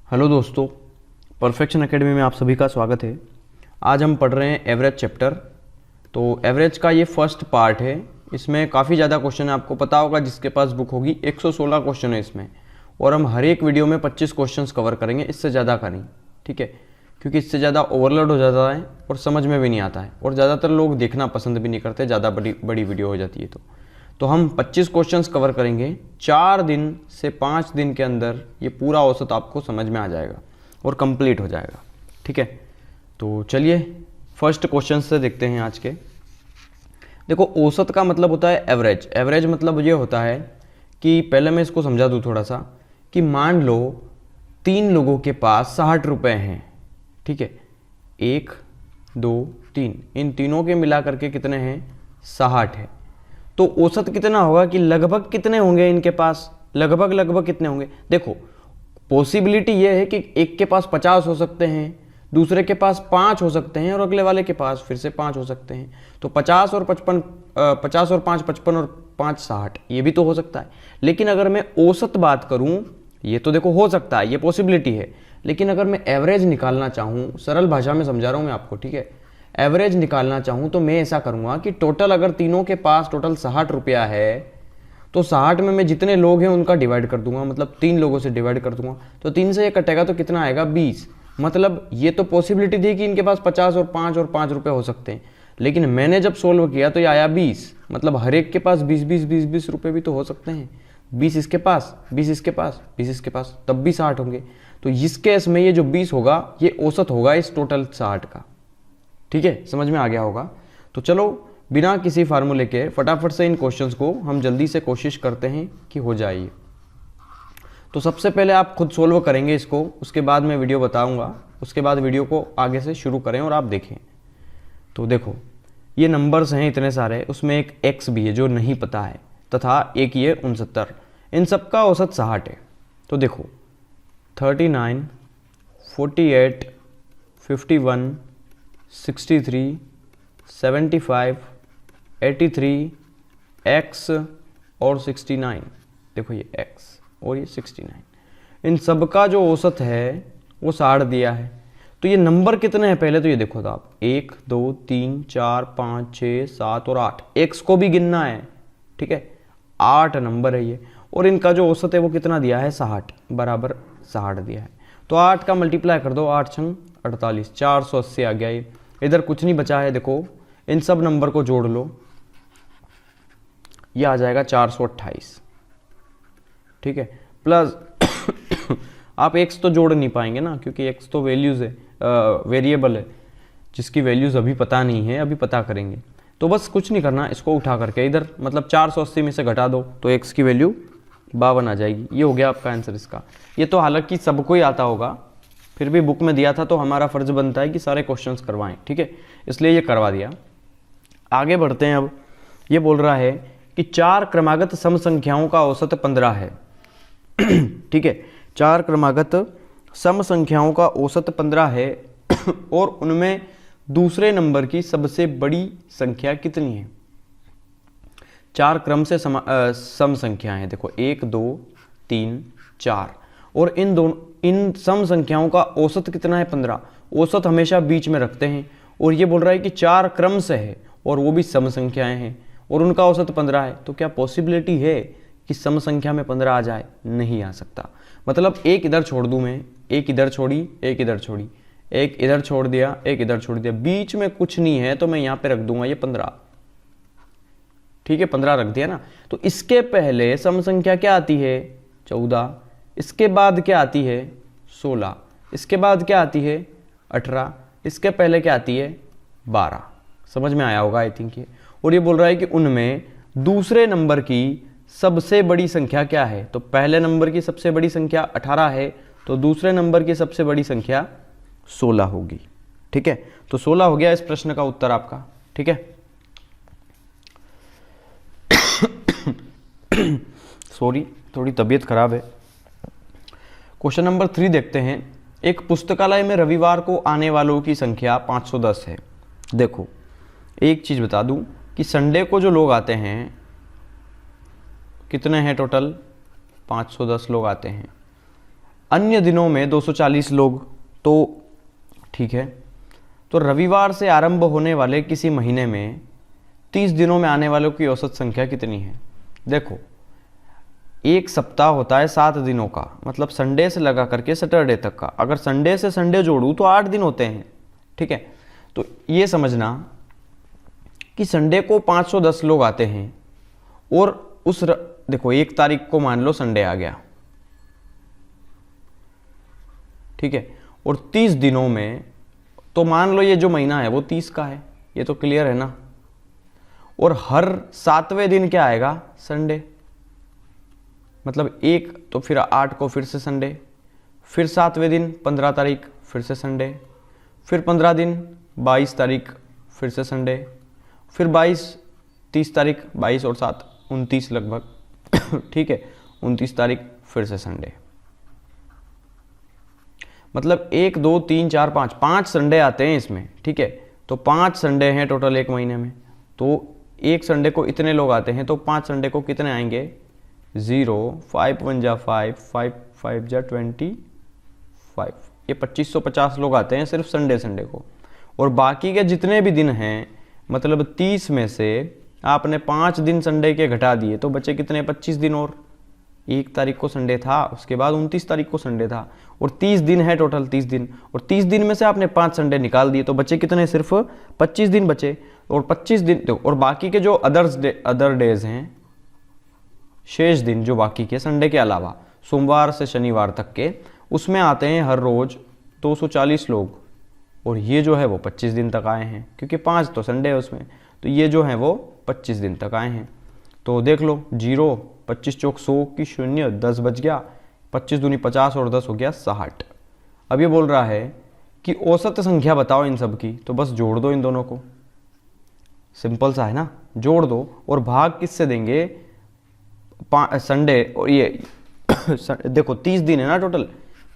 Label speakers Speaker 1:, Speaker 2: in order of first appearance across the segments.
Speaker 1: Hello दोस्तों, perfection academy में आप सभी का स्वागत है। आज हम पढ़ रहे हैं एवरेज चैप्टर। तो एवरेज का ये फर्स्ट पार्ट है। इसमें काफ़ी ज़्यादा क्वेश्चन है, आपको पता होगा। जिसके पास बुक होगी 116 क्वेश्चन है इसमें, और हम हर एक वीडियो में 25 क्वेश्चंस कवर करेंगे, इससे ज़्यादा का नहीं, ठीक है। क्योंकि इससे ज़्यादा ओवरलोड हो जाता है और समझ में भी नहीं आता है, और ज़्यादातर लोग देखना पसंद भी नहीं करते, ज़्यादा बड़ी वीडियो हो जाती है। तो हम 25 क्वेश्चंस कवर करेंगे। 4 दिन से 5 दिन के अंदर ये पूरा औसत आपको समझ में आ जाएगा और कंप्लीट हो जाएगा, ठीक है। तो चलिए फर्स्ट क्वेश्चन से देखते हैं आज के। देखो, औसत का मतलब होता है एवरेज। एवरेज मतलब ये होता है कि पहले मैं इसको समझा दूँ थोड़ा सा, कि मान लो 3 लोगों के पास 60 रुपये हैं, ठीक है। 1 2 3, इन तीनों के मिला करके कितने हैं? 60 है। तो औसत कितना होगा कि लगभग कितने होंगे इनके पास? लगभग कितने होंगे? देखो, पॉसिबिलिटी ये है कि एक के पास 50 हो सकते हैं, दूसरे के पास 5 हो सकते हैं, और अगले वाले के पास फिर से 5 हो सकते हैं। तो 50 और 5 55 और 5 60, ये भी तो हो सकता है। लेकिन अगर मैं औसत बात करूं, ये तो देखो हो सकता है, ये पॉसिबिलिटी है। लेकिन अगर मैं एवरेज निकालना चाहूँ, सरल भाषा में समझा रहा हूँ मैं आपको, ठीक है। एवरेज निकालना चाहूँ तो मैं ऐसा करूँगा कि टोटल अगर तीनों के पास टोटल 60 रुपया है, तो 60 में मैं जितने लोग हैं उनका डिवाइड कर दूंगा, मतलब 3 लोगों से डिवाइड कर दूंगा। तो 3 से ये कटेगा तो कितना आएगा? 20। मतलब ये तो पॉसिबिलिटी थी कि इनके पास 50 और 5 रुपये हो सकते हैं, लेकिन मैंने जब सोल्व किया तो ये आया 20। मतलब हर एक के पास 20 रुपये भी तो हो सकते हैं। 20 इसके पास, 20 इसके पास, 20 इसके पास, तब भी 60 होंगे। तो इस केस में ये जो 20 होगा ये औसत होगा इस टोटल 60 का, ठीक है। समझ में आ गया होगा। तो चलो बिना किसी फार्मूले के फटाफट से इन क्वेश्चंस को हम जल्दी से कोशिश करते हैं कि हो जाए। तो सबसे पहले आप खुद सोल्व करेंगे इसको, उसके बाद मैं वीडियो बताऊंगा, उसके बाद वीडियो को आगे से शुरू करें और आप देखें। तो देखो, ये नंबर्स हैं इतने सारे, उसमें एक एक्स भी है जो नहीं पता है, तथा एक ये 69। इन सब का औसत 60 है। तो देखो 39 48 51 63 75 83 x और 69। देखो ये x और ये 69, इन सब का जो औसत है वो 60 दिया है। तो ये नंबर कितने हैं पहले तो ये देखो, तो आप 1 2 3 4 5 6 7 और 8, x को भी गिनना है, ठीक है। 8 नंबर है ये, और इनका जो औसत है वो कितना दिया है? 60 बराबर 60 दिया है। तो 8 का मल्टीप्लाई कर दो, 8 छंग 48, 480 आ गया ये। इधर कुछ नहीं बचा है, देखो इन सब नंबर को जोड़ लो, ये आ जाएगा 428, ठीक है। प्लस आप एक्स तो जोड़ नहीं पाएंगे ना, क्योंकि एक्स तो वैल्यूज है, वेरिएबल है, जिसकी वैल्यूज अभी पता नहीं है, अभी पता करेंगे। तो बस कुछ नहीं करना, इसको उठा करके इधर मतलब 480 में से घटा दो तो एक्स की वैल्यू 52 आ जाएगी। ये हो गया आपका आंसर इसका। ये तो हालांकि सबको ही आता होगा, फिर भी बुक में दिया था तो हमारा फर्ज बनता है कि सारे क्वेश्चंस करवाएं, ठीक है, इसलिए ये करवा दिया। आगे बढ़ते हैं। अब ये बोल रहा है कि 4 क्रमागत सम संख्याओं का औसत 15 है, ठीक है। 4 क्रमागत सम संख्याओं का औसत 15 है और उनमें दूसरे नंबर की सबसे बड़ी संख्या कितनी है? 4 क्रम से सम संख्याएं हैं, देखो 1 2 3 4, और इन सम संख्याओं का औसत कितना है? 15। औसत हमेशा बीच में रखते हैं, और ये बोल रहा है कि 4 क्रम से है और वो भी सम संख्याएं हैं और उनका औसत 15 है। तो क्या पॉसिबिलिटी है कि सम संख्या में 15 आ जाए? नहीं आ सकता। मतलब एक इधर छोड़ दूं मैं, एक इधर छोड़ी, एक इधर छोड़ी, एक इधर छोड़ दिया, एक इधर छोड़ दिया, बीच में कुछ नहीं है, तो मैं यहां पे रख दूंगा ये 15, ठीक है। 15 रख दिया ना। तो इसके पहले सम संख्या क्या आती है? 14। इसके बाद क्या आती है? 16। इसके बाद क्या आती है? 18। इसके पहले क्या आती है? 12। समझ में आया होगा आई थिंक ये। और ये बोल रहा है कि उनमें दूसरे नंबर की सबसे बड़ी संख्या क्या है? तो पहले नंबर की सबसे बड़ी संख्या 18 है, तो दूसरे नंबर की सबसे बड़ी संख्या 16 होगी, ठीक है। तो 16 हो गया इस प्रश्न का उत्तर आपका, ठीक है। सॉरी, थोड़ी तबीयत खराब है। क्वेश्चन नंबर 3 देखते हैं। एक पुस्तकालय में रविवार को आने वालों की संख्या 510 है। देखो एक चीज बता दूं कि संडे को जो लोग आते हैं कितने हैं टोटल? 510 लोग आते हैं। अन्य दिनों में 240 लोग, तो ठीक है। तो रविवार से आरंभ होने वाले किसी महीने में 30 दिनों में आने वालों की औसत संख्या कितनी है? देखो, एक सप्ताह होता है 7 दिनों का, मतलब संडे से लगा करके सैटरडे तक का। अगर संडे से संडे जोड़ूं तो 8 दिन होते हैं, ठीक है। तो ये समझना कि संडे को 510 लोग आते हैं और देखो 1 तारीख को मान लो संडे आ गया, ठीक है, और 30 दिनों में, तो मान लो ये जो महीना है वो 30 का है, ये तो क्लियर है ना। और हर 7वें दिन क्या आएगा? संडे। मतलब 1 तो फिर 8 को फिर से संडे, फिर 7वें दिन 15 तारीख फिर से संडे, फिर 15 दिन 22 तारीख फिर से संडे, फिर 30 तारीख, 22 और 7 29 लगभग ठीक है, 29 तारीख फिर से संडे। मतलब 1 2 3 4 5 संडे आते हैं इसमें, ठीक है। तो 5 संडे हैं टोटल एक महीने में, तो एक संडे को इतने लोग आते हैं, तो 5 संडे को कितने आएंगे? 0, 5 1 जा 5, 5 5 जा 25, ये 2550 लोग आते हैं सिर्फ संडे को। और बाकी के जितने भी दिन हैं, मतलब 30 में से आपने 5 दिन संडे के घटा दिए, तो बचे कितने? 25 दिन। और 1 तारीख को संडे था, उसके बाद 29 तारीख को संडे था, और 30 दिन है टोटल, 30 दिन। और 30 दिन में से आपने 5 संडे निकाल दिए, तो बचे कितने? सिर्फ 25 दिन बचे। और 25 दिन, और बाकी के जो अदर डेज हैं, शेष दिन जो बाकी के संडे के अलावा सोमवार से शनिवार तक के, उसमें आते हैं हर रोज 240 लोग, और ये जो है वो 25 दिन तक आए हैं, क्योंकि 5 तो संडे है उसमें, तो ये जो है वो 25 दिन तक आए हैं। तो देख लो, 0 25 चौक 100 की 0, 10 बच गया, 25 दूनी 50 और 10 हो गया 60। अब ये बोल रहा है कि औसत संख्या बताओ इन सब की, तो बस जोड़ दो इन दोनों को, सिंपल सा है ना, जोड़ दो। और भाग किससे देंगे? संडे और ये देखो 30 दिन है ना टोटल,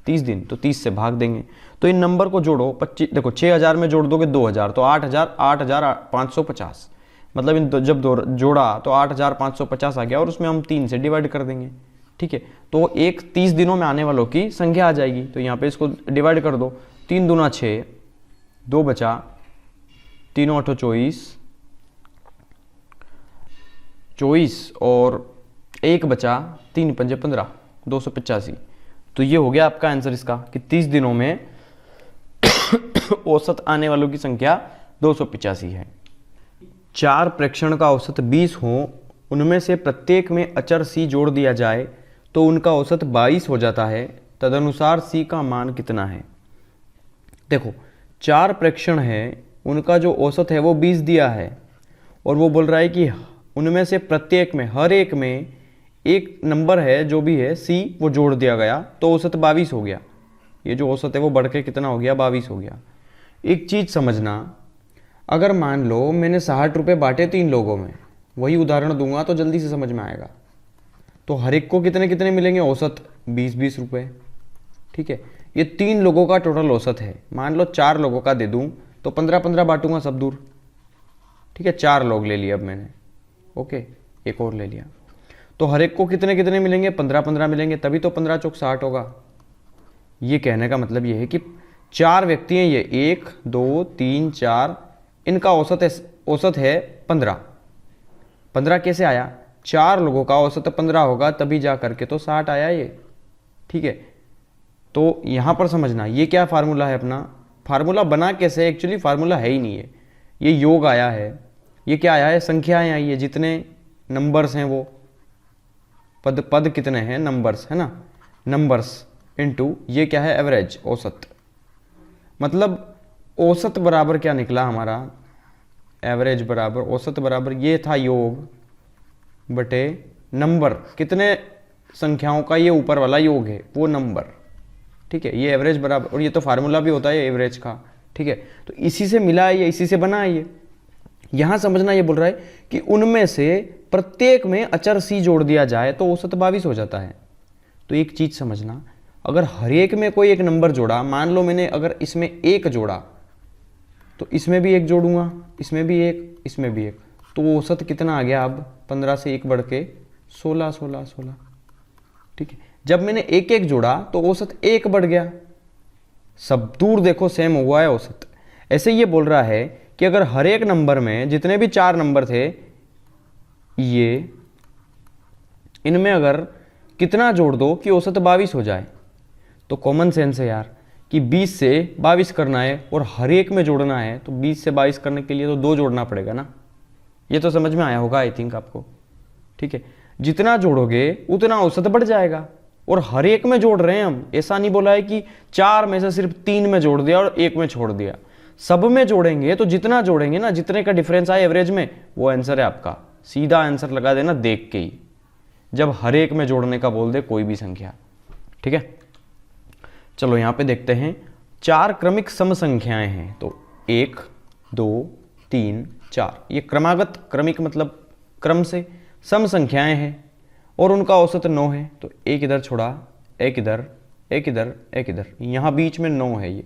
Speaker 1: 30 दिन, तो 30 से भाग देंगे। तो इन नंबर को जोड़ो, 25, देखो 6000 में जोड़ दोगे 2000, तो 8550, मतलब इन जब जोड़ा तो 8550 आ गया, और उसमें हम 3 से डिवाइड कर देंगे, ठीक है। तो एक 30 दिनों में आने वालों की संख्या आ जाएगी। तो यहाँ पे इसको डिवाइड कर दो, 3 दूना 6, 2 बचा, 3 8 24 और 1 बचा, 3 5 15, 285। तो ये हो गया आपका आंसर इसका, कि 30 दिनों में औसत आने वालों की संख्या 285 है। 4 प्रेक्षण का औसत 20 हो, उनमें से प्रत्येक में अचर सी जोड़ दिया जाए तो उनका औसत 22 हो जाता है। तदनुसार सी का मान कितना है? देखो 4 प्रेक्षण है, उनका जो औसत है वो 20 दिया है, और वो बोल रहा है कि उनमें से प्रत्येक में, हर एक में एक नंबर है जो भी है सी, वो जोड़ दिया गया, तो औसत 22 हो गया। ये जो औसत है वो बढ़ के कितना हो गया? 22 हो गया। एक चीज़ समझना, अगर मान लो मैंने 60 रुपये बांटे 3 लोगों में, वही उदाहरण दूंगा तो जल्दी से समझ में आएगा। तो हर एक को कितने कितने मिलेंगे? औसत 20-20 रुपये, ठीक है। ये 3 लोगों का टोटल औसत है। मान लो 4 लोगों का दे दूं तो 15-15 बांटूंगा सब दूर, ठीक है। 4 लोग ले लिया अब मैंने, ओके, एक और ले लिया, तो हर एक को कितने कितने मिलेंगे? 15-15 मिलेंगे, तभी तो 15 चौक 60 होगा। ये कहने का मतलब ये है कि 4 व्यक्ति हैं, ये 1 2 3 4, इनका औसत है 15। 15 कैसे आया? 4 लोगों का औसत 15 होगा, तभी जा करके तो 60 आया ये, ठीक है। तो यहाँ पर समझना, ये क्या फार्मूला है अपना? फार्मूला बना कैसे? एक्चुअली फार्मूला है ही नहीं है, ये योग आया है। ये क्या आया है? संख्याएं आई है, जितने नंबर्स हैं वो, पद कितने हैं? नंबर्स, है ना, नंबर्स इनटू ये क्या है? एवरेज, औसत। मतलब औसत बराबर क्या निकला हमारा? एवरेज बराबर औसत बराबर ये था योग बटे नंबर, कितने संख्याओं का ये ऊपर वाला योग है वो नंबर, ठीक है। ये एवरेज बराबर, और ये तो फार्मूला भी होता है एवरेज का, ठीक है। तो इसी से मिला है ये, इसी से बना है ये। यहां समझना, ये बोल रहा है कि उनमें से प्रत्येक में अचर सी जोड़ दिया जाए तो औसत 22 हो जाता है। तो एक चीज समझना, अगर हर एक में कोई एक नंबर जोड़ा, मान लो मैंने अगर इसमें 1 जोड़ा, तो इसमें भी 1 जोड़ूंगा, इसमें भी 1, इसमें भी 1, तो औसत कितना आ गया? अब 15 से 1 बढ़ के 16, ठीक है। जब मैंने एक एक जोड़ा तो औसत 1 बढ़ गया। सब दूर देखो सेम हुआ है औसत। ऐसे ये बोल रहा है कि अगर हर एक नंबर में जितने भी 4 नंबर थे, ये इनमें अगर कितना जोड़ दो कि औसत 22 हो जाए, तो कॉमन सेंस है यार कि 20 से 22 करना है और हर एक में जोड़ना है, तो 20 से 22 करने के लिए तो 2 जोड़ना पड़ेगा ना। ये तो समझ में आया होगा आई थिंक आपको। ठीक है, जितना जोड़ोगे उतना औसत बढ़ जाएगा। और हर एक में जोड़ रहे हैं हम, ऐसा नहीं बोला है कि 4 में से सिर्फ 3 में जोड़ दिया और 1 में छोड़ दिया। सब में जोड़ेंगे तो जितना जोड़ेंगे ना, जितने का डिफरेंस आए एवरेज में, वो आंसर है आपका। सीधा आंसर लगा देना देख के ही, जब हर एक में जोड़ने का बोल दे कोई भी संख्या। ठीक है, चलो यहां पे देखते हैं। 4 क्रमिक सम संख्याएं हैं, तो 1 2 3 4, ये क्रमागत, क्रमिक मतलब क्रम से सम संख्याएं हैं और उनका औसत 9 है। तो एक इधर छोड़ा, एक इधर, एक इधर, एक इधर, यहाँ बीच में 9 है ये।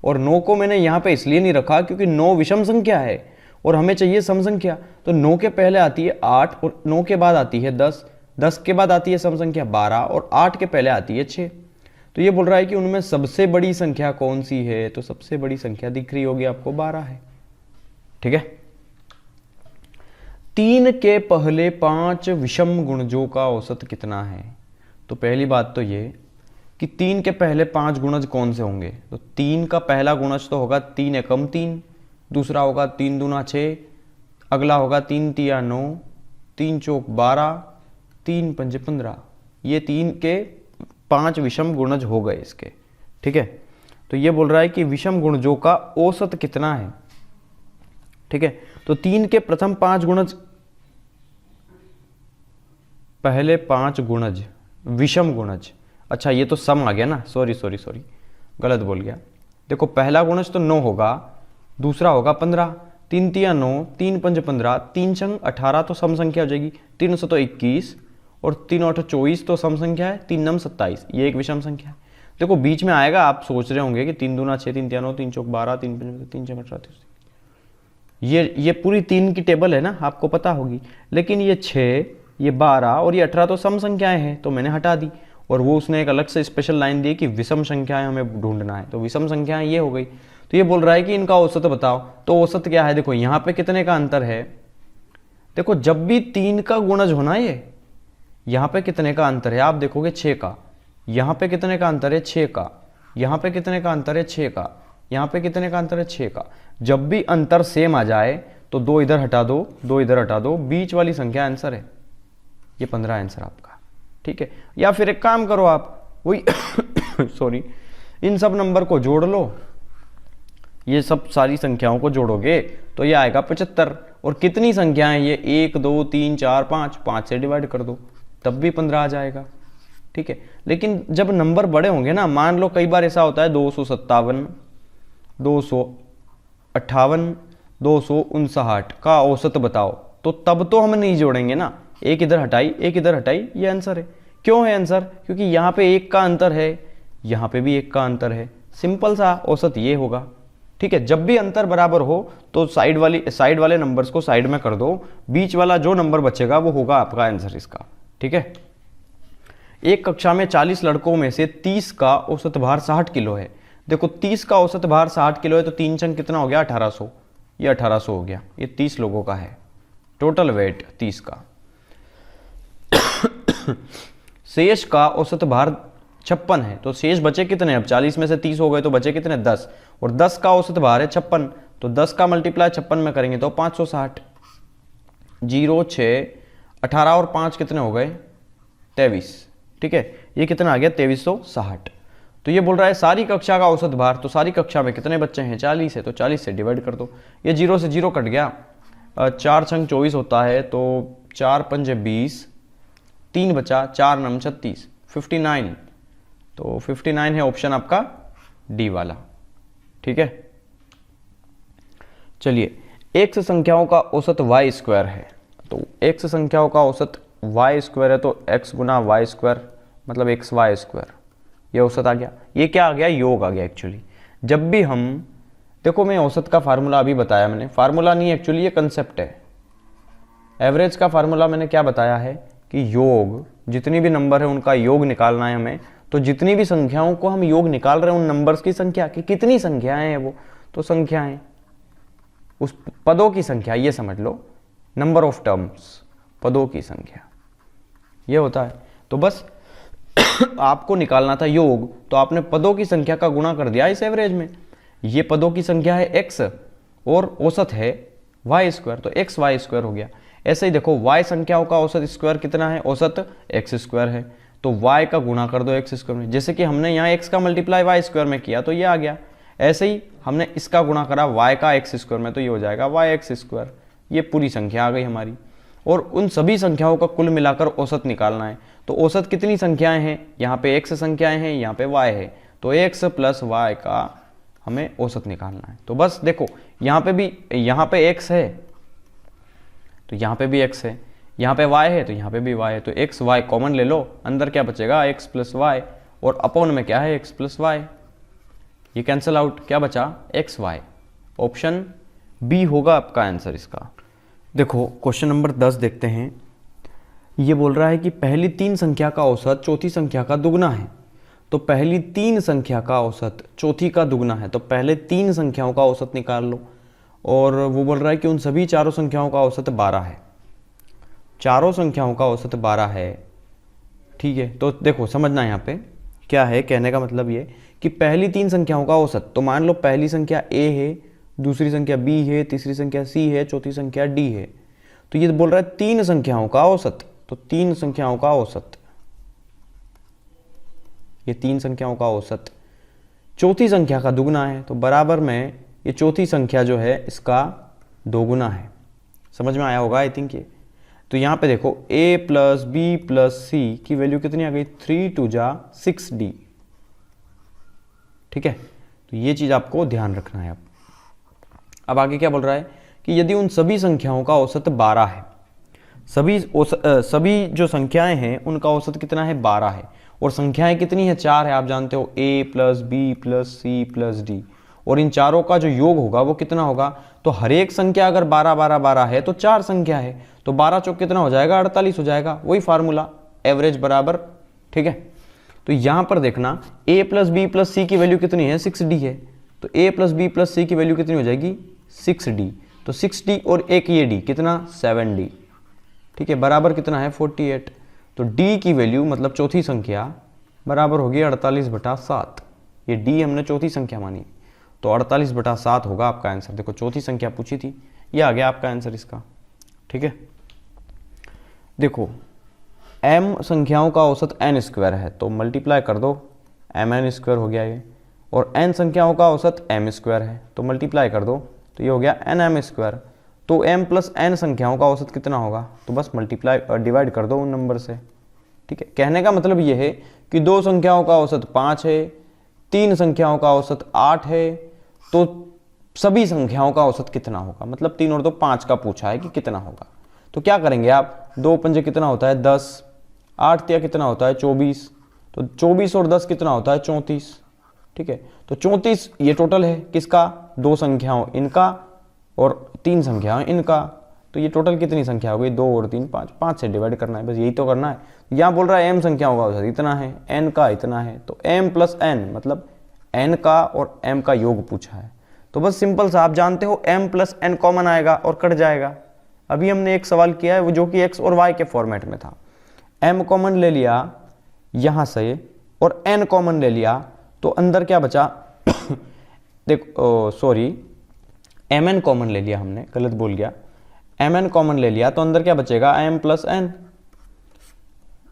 Speaker 1: और 9 को मैंने यहाँ पे इसलिए नहीं रखा क्योंकि 9 विषम संख्या है और हमें चाहिए सम संख्या। तो 9 के पहले आती है 8 और 9 के बाद आती है 10, 10 के बाद आती है सम संख्या 12 और 8 के पहले आती है 6। तो ये बोल रहा है कि उनमें सबसे बड़ी संख्या कौन सी है, तो सबसे बड़ी संख्या दिख रही होगी आपको 12 है। ठीक है, 3 के पहले 5 विषम गुणजों का औसत कितना है। तो पहली बात तो ये कि 3 के पहले 5 गुणज कौन से होंगे। तो 3 का पहला गुणज तो होगा 3 एकम 3, दूसरा होगा 3 दूना 6, अगला होगा 3 तिया 9, 3 चौक 12, 3 पंजे 15। ये 3 के 5 विषम गुणज हो गए इसके। ठीक है, तो ये बोल रहा है कि विषम गुणजों का औसत कितना है। ठीक है, तो 3 के प्रथम 5 गुणज, पहले 5 गुणज विषम गुणज, अच्छा ये तो सम आ गया ना, सॉरी गलत बोल गया। देखो पहला गुणज तो 9 होगा, दूसरा होगा 15, 3 तिया 9, 3 पंज 15, 3 छंग 18 तो सम संख्या हो जाएगी, 3 तो 21 और 3 8 24 तो सम संख्या है, 3 9 27, ये एक विषम संख्या है। देखो बीच में आएगा, आप सोच रहे होंगे कि 3 दूना 6, 3 तिया 9, 3 चौक 12, 3 पंज 3 छंग 18, ये पूरी 3 की टेबल है ना, आपको पता होगी। लेकिन ये 6, ये 12 और ये 18 तो सम संख्याएं हैं, तो मैंने हटा दी। और वो उसने एक अलग से स्पेशल लाइन दी कि विषम संख्याएं हमें ढूंढना है, तो विषम संख्याएं ये हो गई। तो ये बोल रहा है कि इनका औसत बताओ। तो औसत क्या है, देखो यहाँ पे कितने का अंतर है। देखो जब भी 3 का गुणज होना, ये यहाँ पे कितने का अंतर है आप देखोगे 6 का, यहाँ पे कितने का अंतर है 6 का, यहाँ पे कितने का अंतर है 6 का, यहाँ पे कितने का अंतर है 6 का। जब भी अंतर सेम आ जाए तो 2 इधर हटा दो, 2 इधर हटा दो, बीच वाली संख्या आंसर है। ये 15 आंसर आपका। ठीक है, या फिर एक काम करो आप वही सॉरी, इन सब नंबर को जोड़ लो, ये सब सारी संख्याओं को जोड़ोगे तो ये आएगा 75। और कितनी संख्याएं ये 1 2 3 4 5, 5 से डिवाइड कर दो तब भी 15 आ जाएगा। ठीक है, लेकिन जब नंबर बड़े होंगे ना, मान लो कई बार ऐसा होता है 257, 258, 259 का औसत बताओ, तो तब तो हम नहीं जोड़ेंगे ना, एक इधर हटाई, एक इधर हटाई, ये आंसर है। क्यों है आंसर, क्योंकि यहाँ पे 1 का अंतर है, यहाँ पे भी 1 का अंतर है, सिंपल सा औसत ये होगा। ठीक है, जब भी अंतर बराबर हो तो साइड वाले नंबर्स को साइड में कर दो, बीच वाला जो नंबर बचेगा वो होगा आपका आंसर इसका। ठीक है, एक कक्षा में 40 लड़कों में से 30 का औसत भार 60 किलो है। देखो 30 का औसत भार 60 किलो है, तो 3 छंग कितना हो गया 1800, ये 1800 हो गया। ये 30 लोगों का है, टोटल वेट 30 का। शेष का औसत भार 56 है, तो शेष बचे कितने, अब 40 में से 30 हो गए तो बचे कितने 10, और 10 का औसत भार है 56, तो 10 का मल्टीप्लाई 56 में करेंगे तो 560, 0 6 18 और 5 कितने हो गए 23। ठीक है, ये कितना आ गया 2360। तो ये बोल रहा है सारी कक्षा का औसत भार, तो सारी कक्षा में कितने बच्चे हैं 40 है, तो 40 से डिवाइड कर दो। ये 0 से 0 कट गया, 4 छंग 24 होता है, तो 4 पंजे 20, 3 बचा, 4 नम 36, 59, तो 59 है ऑप्शन आपका डी वाला। ठीक है, चलिए एक्स संख्याओं का औसत वाई स्क्वायर है, तो एक्स संख्याओं का औसत वाई स्क्वायर है, तो एक्स गुना वाई स्क्वायर मतलब एक्स वाई स्क्वायर, ये औसत आ गया। ये क्या आ गया, योग आ गया एक्चुअली। जब भी हम देखो, मैं औसत का फार्मूला अभी बताया मैंने, फार्मूला नहीं एक्चुअली ये कंसेप्ट है। एवरेज का फार्मूला मैंने क्या बताया है कि योग, जितनी भी नंबर है उनका योग निकालना है हमें, तो जितनी भी संख्याओं को हम योग निकाल रहे हैं उन नंबर्स की संख्या कि कितनी संख्याएं हैं वो, तो संख्याएं, उस पदों की संख्या, ये समझ लो, नंबर ऑफ टर्म्स, पदों की संख्या, ये होता है। तो बस आपको निकालना था योग, तो आपने पदों की संख्या का गुणा कर दिया इस एवरेज में। ये पदों की संख्या है x और औसत है y स्क्वायर, तो एक्स वाई स्क्वायर हो गया। ऐसे ही देखो y संख्याओं का औसत स्क्वायर कितना है, औसत x स्क्वायर है, तो y का गुणा कर दो x स्क्वायर में। जैसे कि हमने यहाँ x का मल्टीप्लाई y स्क्वायर में किया तो ये आ गया, ऐसे ही हमने इसका गुणा करा y का x स्क्वायर में तो ये हो जाएगा yx स्क्वायर। ये पूरी संख्या आ गई हमारी, और उन सभी संख्याओं का कुल मिलाकर औसत निकालना है। तो औसत कितनी संख्याएं हैं, यहाँ पे x संख्याएं हैं, यहाँ पे y है, तो x प्लस y का हमें औसत निकालना है। तो बस देखो यहाँ पे भी, यहाँ पे x है तो यहाँ पे भी x है, यहाँ पे y है तो यहाँ पे भी y है, तो x y कॉमन ले लो, अंदर क्या बचेगा x प्लस y, और अपॉन में क्या है x प्लस y, ये कैंसिल आउट, क्या बचा x y। ऑप्शन बी होगा आपका आंसर इसका। देखो क्वेश्चन नंबर 10 देखते हैं। ये बोल रहा है कि पहली 3 संख्या का औसत चौथी संख्या का दुगना है। तो पहली 3 संख्या का औसत चौथी का दुगना है, तो पहले 3 संख्याओं का औसत निकाल लो। और वो बोल रहा है कि उन सभी चारों संख्याओं का औसत 12 है, चारों संख्याओं का औसत 12 है, ठीक है। तो देखो समझना यहाँ पे क्या है, कहने का मतलब ये कि पहली 3 संख्याओं का औसत, तो मान लो पहली संख्या a है, दूसरी संख्या b है, तीसरी संख्या c है, चौथी संख्या d है। तो ये बोल रहा है 3 संख्याओं का औसत, तो 3 संख्याओं का औसत, ये 3 संख्याओं का औसत चौथी संख्या का दुगना है, तो बराबर में ये चौथी संख्या जो है इसका दोगुना है। समझ में आया होगा आई थिंक ये। तो यहाँ पे देखो a प्लस बी प्लस सी की वैल्यू कितनी आ गई, 3 2 जा 6d, ठीक है। तो ये चीज़ आपको ध्यान रखना है। अब आगे क्या बोल रहा है कि यदि उन सभी संख्याओं का औसत 12 है, सभी जो संख्याएं हैं उनका औसत कितना है, 12 है, और संख्याएं कितनी है, 4 है, आप जानते हो a plus B plus C plus D, और इन चारों का जो योग होगा वो कितना होगा, तो हर एक संख्या अगर 12 12 12 है तो 4 संख्या है, तो 12 चौक कितना हो जाएगा, 48 हो जाएगा, वही फार्मूला एवरेज बराबर, ठीक है। तो यहाँ पर देखना a प्लस बी प्लस सी की वैल्यू कितनी है, 6d है, तो a प्लस बी प्लस सी की वैल्यू कितनी हो जाएगी, 6d, तो 6d और एक ये d कितना, 7d, ठीक है, बराबर कितना है 48। तो d की वैल्यू मतलब चौथी संख्या बराबर होगी 48/7, ये d हमने चौथी संख्या मानी, तो 48/7 होगा आपका आंसर। देखो चौथी संख्या पूछी थी, ये आ गया आपका आंसर इसका, ठीक है। देखो m संख्याओं का औसत n स्क्वायर है, तो मल्टीप्लाई कर दो, mn स्क्वायर हो गया ये, और n संख्याओं का औसत m स्क्वायर है, तो मल्टीप्लाई कर दो, तो ये हो गया nm स्क्वायर। तो m प्लस n संख्याओं का औसत कितना होगा, तो बस मल्टीप्लाई डिवाइड कर दो उन नंबर से, ठीक है। कहने का मतलब ये है कि 2 संख्याओं का औसत 5 है, 3 संख्याओं का औसत 8 है, तो सभी संख्याओं का औसत कितना होगा, मतलब 3 और 2 5 का पूछा है कि कितना होगा। तो क्या करेंगे आप, 2 पंजे कितना होता है 10, 8 तिया कितना होता है 24, तो 24 और 10 कितना होता है 34, ठीक है। तो 34 ये टोटल है किसका, 2 संख्याओं इनका और 3 संख्याएं इनका, तो ये टोटल कितनी संख्या हो गई, 2 और 3 5, 5 से डिवाइड करना है, बस यही तो करना है। यहाँ बोल रहा है m संख्याओं का औसत इतना है, n का इतना है, तो m प्लस n मतलब n का और m का योग पूछा है। तो बस सिंपल सा, आप जानते हो m प्लस n कॉमन आएगा और कट जाएगा। अभी हमने एक सवाल किया है वो जो कि x और y के फॉर्मेट में था, m कॉमन ले लिया यहाँ से और n कॉमन ले लिया, तो अंदर क्या बचा देखो सॉरी mn कॉमन ले लिया हमने, गलत बोल गया, mn कॉमन ले लिया तो अंदर क्या बचेगा, m प्लस n,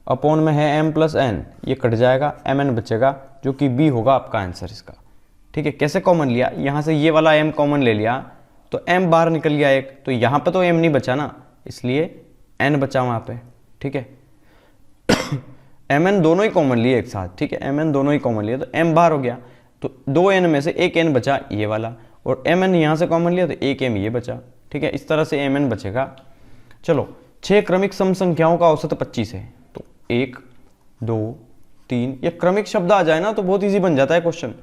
Speaker 1: अपॉन में है m प्लस n, ये कट जाएगा, mn बचेगा जो कि b होगा आपका आंसर इसका, ठीक है। कैसे कॉमन लिया, यहाँ से ये वाला m कॉमन ले लिया तो m बाहर निकल गया एक, तो यहाँ पे तो m नहीं बचा ना, इसलिए n बचा वहाँ पे, ठीक है। mn दोनों ही कॉमन लिए एक साथ, ठीक है, mn दोनों ही कॉमन लिए तो m बाहर हो गया, तो 2n में से एक n बचा ये वाला, और mn यहाँ से कॉमन लिया तो एक m ये बचा, ठीक है। इस तरह से mn बचेगा। चलो 6 क्रमिक सम संख्याओं का औसत 25 है, तो 1 2 3, ये क्रमिक शब्द आ जाए ना तो बहुत इजी बन जाता है क्वेश्चन।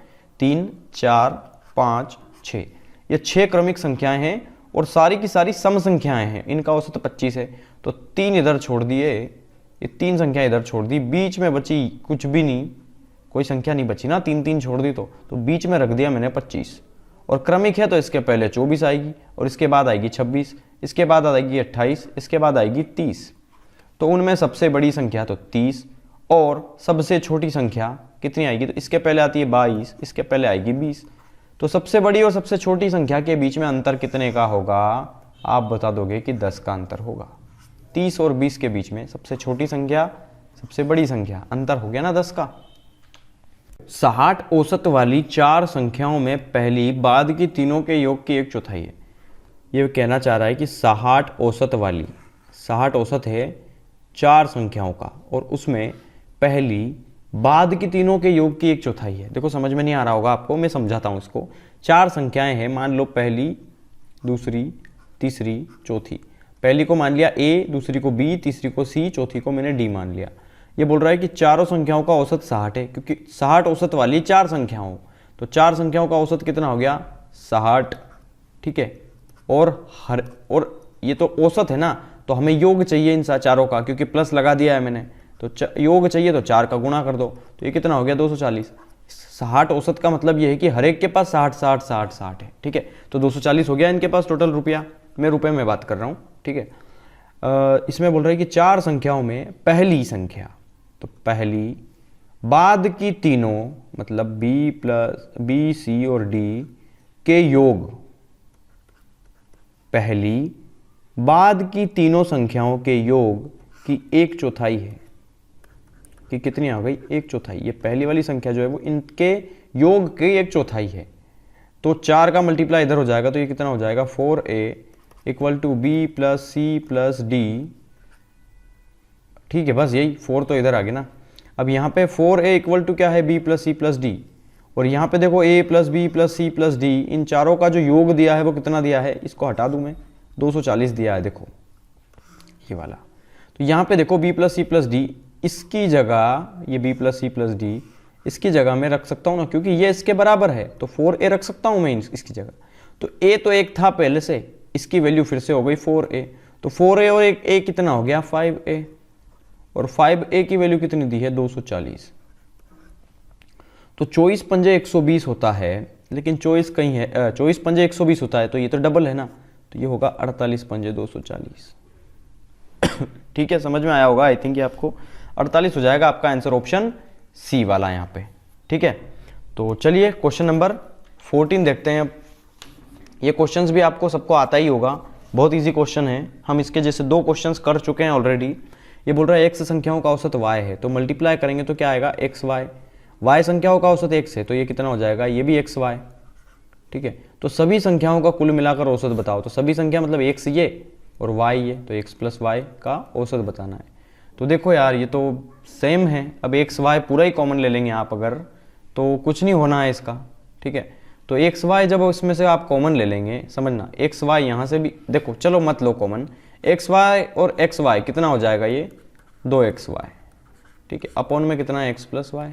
Speaker 1: 3 4 5 6, ये 6 क्रमिक संख्याएं हैं और सारी की सारी सम संख्याएं हैं, इनका औसत 25 है, तो 3 इधर छोड़ दिए ये 3 संख्या इधर छोड़ दी, बीच में बची कुछ भी नहीं, कोई संख्या नहीं बची ना, 3 3 छोड़ दी तो बीच में रख दिया मैंने 25। और क्रमिक है तो इसके पहले 24 आएगी और इसके बाद आएगी 26, इसके बाद आएगी 28, इसके बाद आएगी 30। तो उनमें सबसे बड़ी संख्या तो 30 और सबसे छोटी संख्या कितनी आएगी, तो इसके पहले आती है 22, इसके पहले आएगी 20। तो सबसे बड़ी और सबसे छोटी संख्या के बीच में अंतर कितने का होगा, आप बता दोगे कि 10 का अंतर होगा। 30 और 20 के बीच में सबसे छोटी संख्या सबसे बड़ी संख्या, अंतर हो गया ना 10 का। 60 औसत वाली 4 संख्याओं में पहली बाद की तीनों के योग की 1/4 है। ये कहना चाह रहा है कि 60 औसत वाली, 60 औसत है 4 संख्याओं का और उसमें पहली बाद की तीनों के योग की 1/4 है। देखो समझ में नहीं आ रहा होगा आपको, मैं समझाता हूँ इसको। 4 संख्याएं हैं, मान लो पहली, दूसरी, तीसरी, चौथी। पहली को मान लिया A, दूसरी को B, तीसरी को C, चौथी को मैंने D मान लिया। ये बोल रहा है कि चारों संख्याओं का औसत 60 है, क्योंकि 60 औसत वाली 4 संख्याओं, तो 4 संख्याओं का औसत कितना हो गया 60, ठीक है। और ये तो औसत है ना, तो हमें योग चाहिए इन चारों का, क्योंकि प्लस लगा दिया है मैंने, तो योग चाहिए तो 4 का गुणा कर दो, तो ये कितना हो गया 240। 60 औसत का मतलब ये है कि हर एक के पास 60 60 60 60 है, ठीक है। तो 240 हो गया इनके पास टोटल रुपया, मैं रुपए में बात कर रहा हूँ, ठीक है। इसमें बोल रहे हैं कि 4 संख्याओं में पहली संख्या, तो पहली बाद की तीनों मतलब B, C और D के योग, पहली बाद की तीनों संख्याओं के योग की 1/4 है, कि कितनी आ गई 1/4। ये पहली वाली संख्या जो है वो इनके योग की 1/4 है। तो 4 का मल्टीप्लाई इधर हो जाएगा, तो ये कितना हो जाएगा 4A = B + C + D, ठीक है। बस यही 4 तो इधर आ गया ना। अब यहाँ पे 4A = क्या है B + C + D, और यहाँ पे देखो A + B + C + D, इन चारों का जो योग दिया है वो कितना दिया है, इसको हटा दूं मैं, 240 दिया है, देखो ये वाला। तो यहाँ पे देखो B + C + D, इसकी जगह ये B + C + D इसकी जगह मैं रख सकता हूँ ना, क्योंकि ये इसके बराबर है, तो 4A रख सकता हूँ मैं इसकी जगह। तो A तो 1 था पहले से, इसकी वैल्यू फिर से हो गई 4A, तो 4A और 1A कितना हो गया 5A, और 5A की वैल्यू कितनी दी है 240। तो 24 पंजे 120 होता है, लेकिन 24 कहीं है, 24 पंजे 120 होता है, तो ये तो डबल है ना, तो ये होगा 48 पंजे 240। ठीक है, समझ में आया होगा आई थिंक, ये आपको 48 हो जाएगा आपका आंसर, ऑप्शन सी वाला यहाँ पे, ठीक है। तो चलिए क्वेश्चन नंबर 14 देखते हैं। ये क्वेश्चंस भी आपको सबको आता ही होगा, बहुत इजी क्वेश्चन है, हम इसके जैसे 2 क्वेश्चंस कर चुके हैं ऑलरेडी। ये बोल रहा है x संख्याओं का औसत y है, तो मल्टीप्लाई करेंगे तो क्या आएगा xy, y संख्याओं का औसत x है, तो ये कितना हो जाएगा, ये भी xy, ठीक है। तो सभी संख्याओं का कुल मिलाकर औसत बताओ, तो सभी संख्या मतलब x ये और y ये, तो x + y का औसत बताना है। तो देखो यार ये तो सेम है, अब xy पूरा ही कॉमन ले लेंगे आप अगर, तो कुछ नहीं होना है इसका, ठीक है। तो xy जब इसमें से आप कॉमन ले लेंगे, समझना xy यहाँ से भी देखो, चलो मत लो कॉमन, xy और xy कितना हो जाएगा, ये 2xy, ठीक है, अपॉन में कितना है x + y,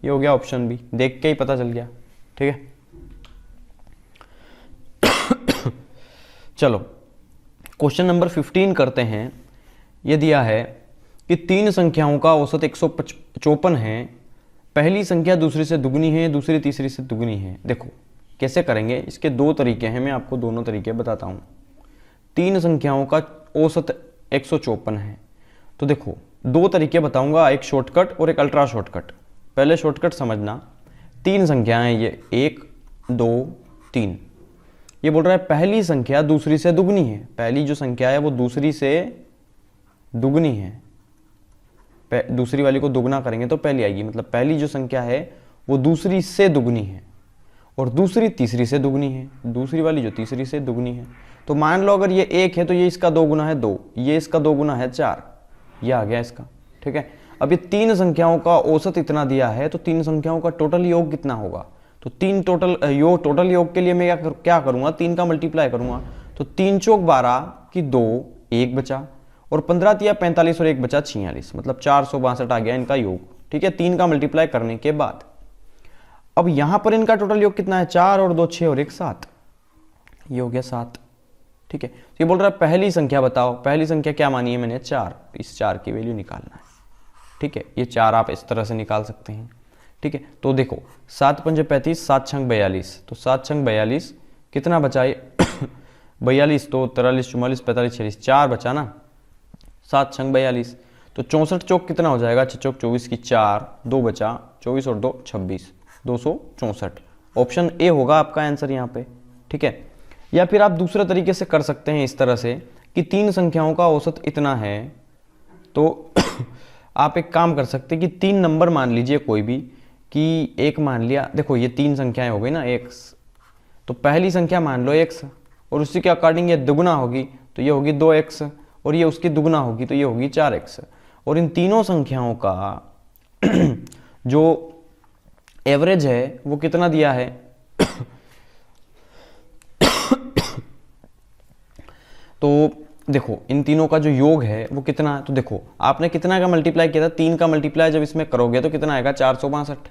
Speaker 1: ये हो गया ऑप्शन बी, देख के ही पता चल गया, ठीक है। चलो क्वेश्चन नंबर 15 करते हैं। ये दिया है कि 3 संख्याओं का औसत 154 है, पहली संख्या दूसरी से दुगनी है, दूसरी तीसरी से दुगनी है। देखो कैसे करेंगे, इसके 2 तरीके हैं, मैं आपको दोनों तरीके बताता हूँ। 3 संख्याओं का औसत 154 है, तो देखो 2 तरीके बताऊंगा, एक शॉर्टकट और एक अल्ट्रा शॉर्टकट। पहले शॉर्टकट समझना, 3 संख्याएं ये 1 2 3। ये बोल रहा है पहली संख्या दूसरी से दुगनी है, पहली जो संख्या है वो दूसरी से दुगनी है, दूसरी वाली को दुगना करेंगे तो पहली आएगी, मतलब पहली जो संख्या है वो दूसरी से दुगनी है, और दूसरी तीसरी से दुगनी है, दूसरी वाली जो तीसरी से दुगनी है। तो मान लो अगर ये 1 है तो ये इसका 2 गुना है 2, ये इसका 2 गुना है 4, ये आ गया इसका, ठीक है। अब ये 3 संख्याओं का औसत इतना दिया है, तो 3 संख्याओं का टोटल योग कितना होगा, तो 3 टोटल योग के लिए मैं क्या करूंगा, 3 का मल्टीप्लाई करूंगा, तो 3 चौक 12 की 2, 1 बचा, और 15 तिया 45 और 1 बचा 46, मतलब 462 आ गया इनका योग, ठीक है, 3 का मल्टीप्लाई करने के बाद। अब यहां पर इनका टोटल योग कितना है, 4 और 2 6 और 1 7, ये हो गया 7, ठीक है। तो ये बोल रहा है पहली संख्या बताओ, पहली संख्या क्या मानी है मैंने 4, इस 4 की वैल्यू निकालना है, ठीक है। ये 4 आप इस तरह से निकाल सकते हैं, ठीक है। तो देखो 7 पंजे 35, 7 छंग 42, तो 7 छंग 42 कितना बचा ये 42, तो 43 44 45 46, 4 बचा ना, 7 छंग 42, तो 64 चौक कितना हो जाएगा, 6 चौक 24 की 4, 2 बचा, 24 और 2 26, 264। ऑप्शन ए होगा आपका आंसर यहाँ पे, ठीक है। या फिर आप दूसरे तरीके से कर सकते हैं इस तरह से कि 3 संख्याओं का औसत इतना है, तो आप एक काम कर सकते हैं कि 3 नंबर मान लीजिए कोई भी, कि एक मान लिया, देखो ये 3 संख्याएं हो गई ना x, तो पहली संख्या मान लो x और उसी के अकॉर्डिंग ये दुगुना होगी तो ये होगी 2x, और ये उसकी दुगुना होगी तो ये होगी 4x, और इन तीनों संख्याओं का जो एवरेज है वो कितना दिया है तो देखो इन तीनों का जो योग है वो कितना है, तो देखो आपने कितना का मल्टीप्लाई किया था, 3 का मल्टीप्लाई जब इसमें करोगे तो कितना आएगा 462,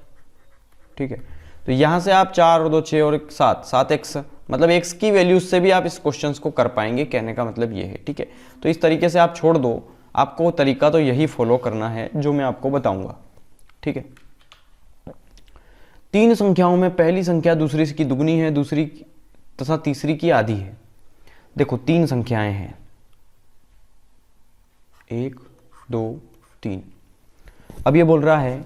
Speaker 1: ठीक है। तो यहां से आप 4 और 2 6 और 1 7, 7x, मतलब x की वैल्यूज से भी आप इस क्वेश्चन को कर पाएंगे, कहने का मतलब ये है, ठीक है। तो इस तरीके से आप छोड़ दो, आपको तरीका तो यही फॉलो करना है जो मैं आपको बताऊंगा, ठीक है। 3 संख्याओं में पहली संख्या दूसरी की दुगनी है, दूसरी तथा तीसरी की आधी है। देखो 3 संख्याएं हैं, 1 2 3। अब ये बोल रहा है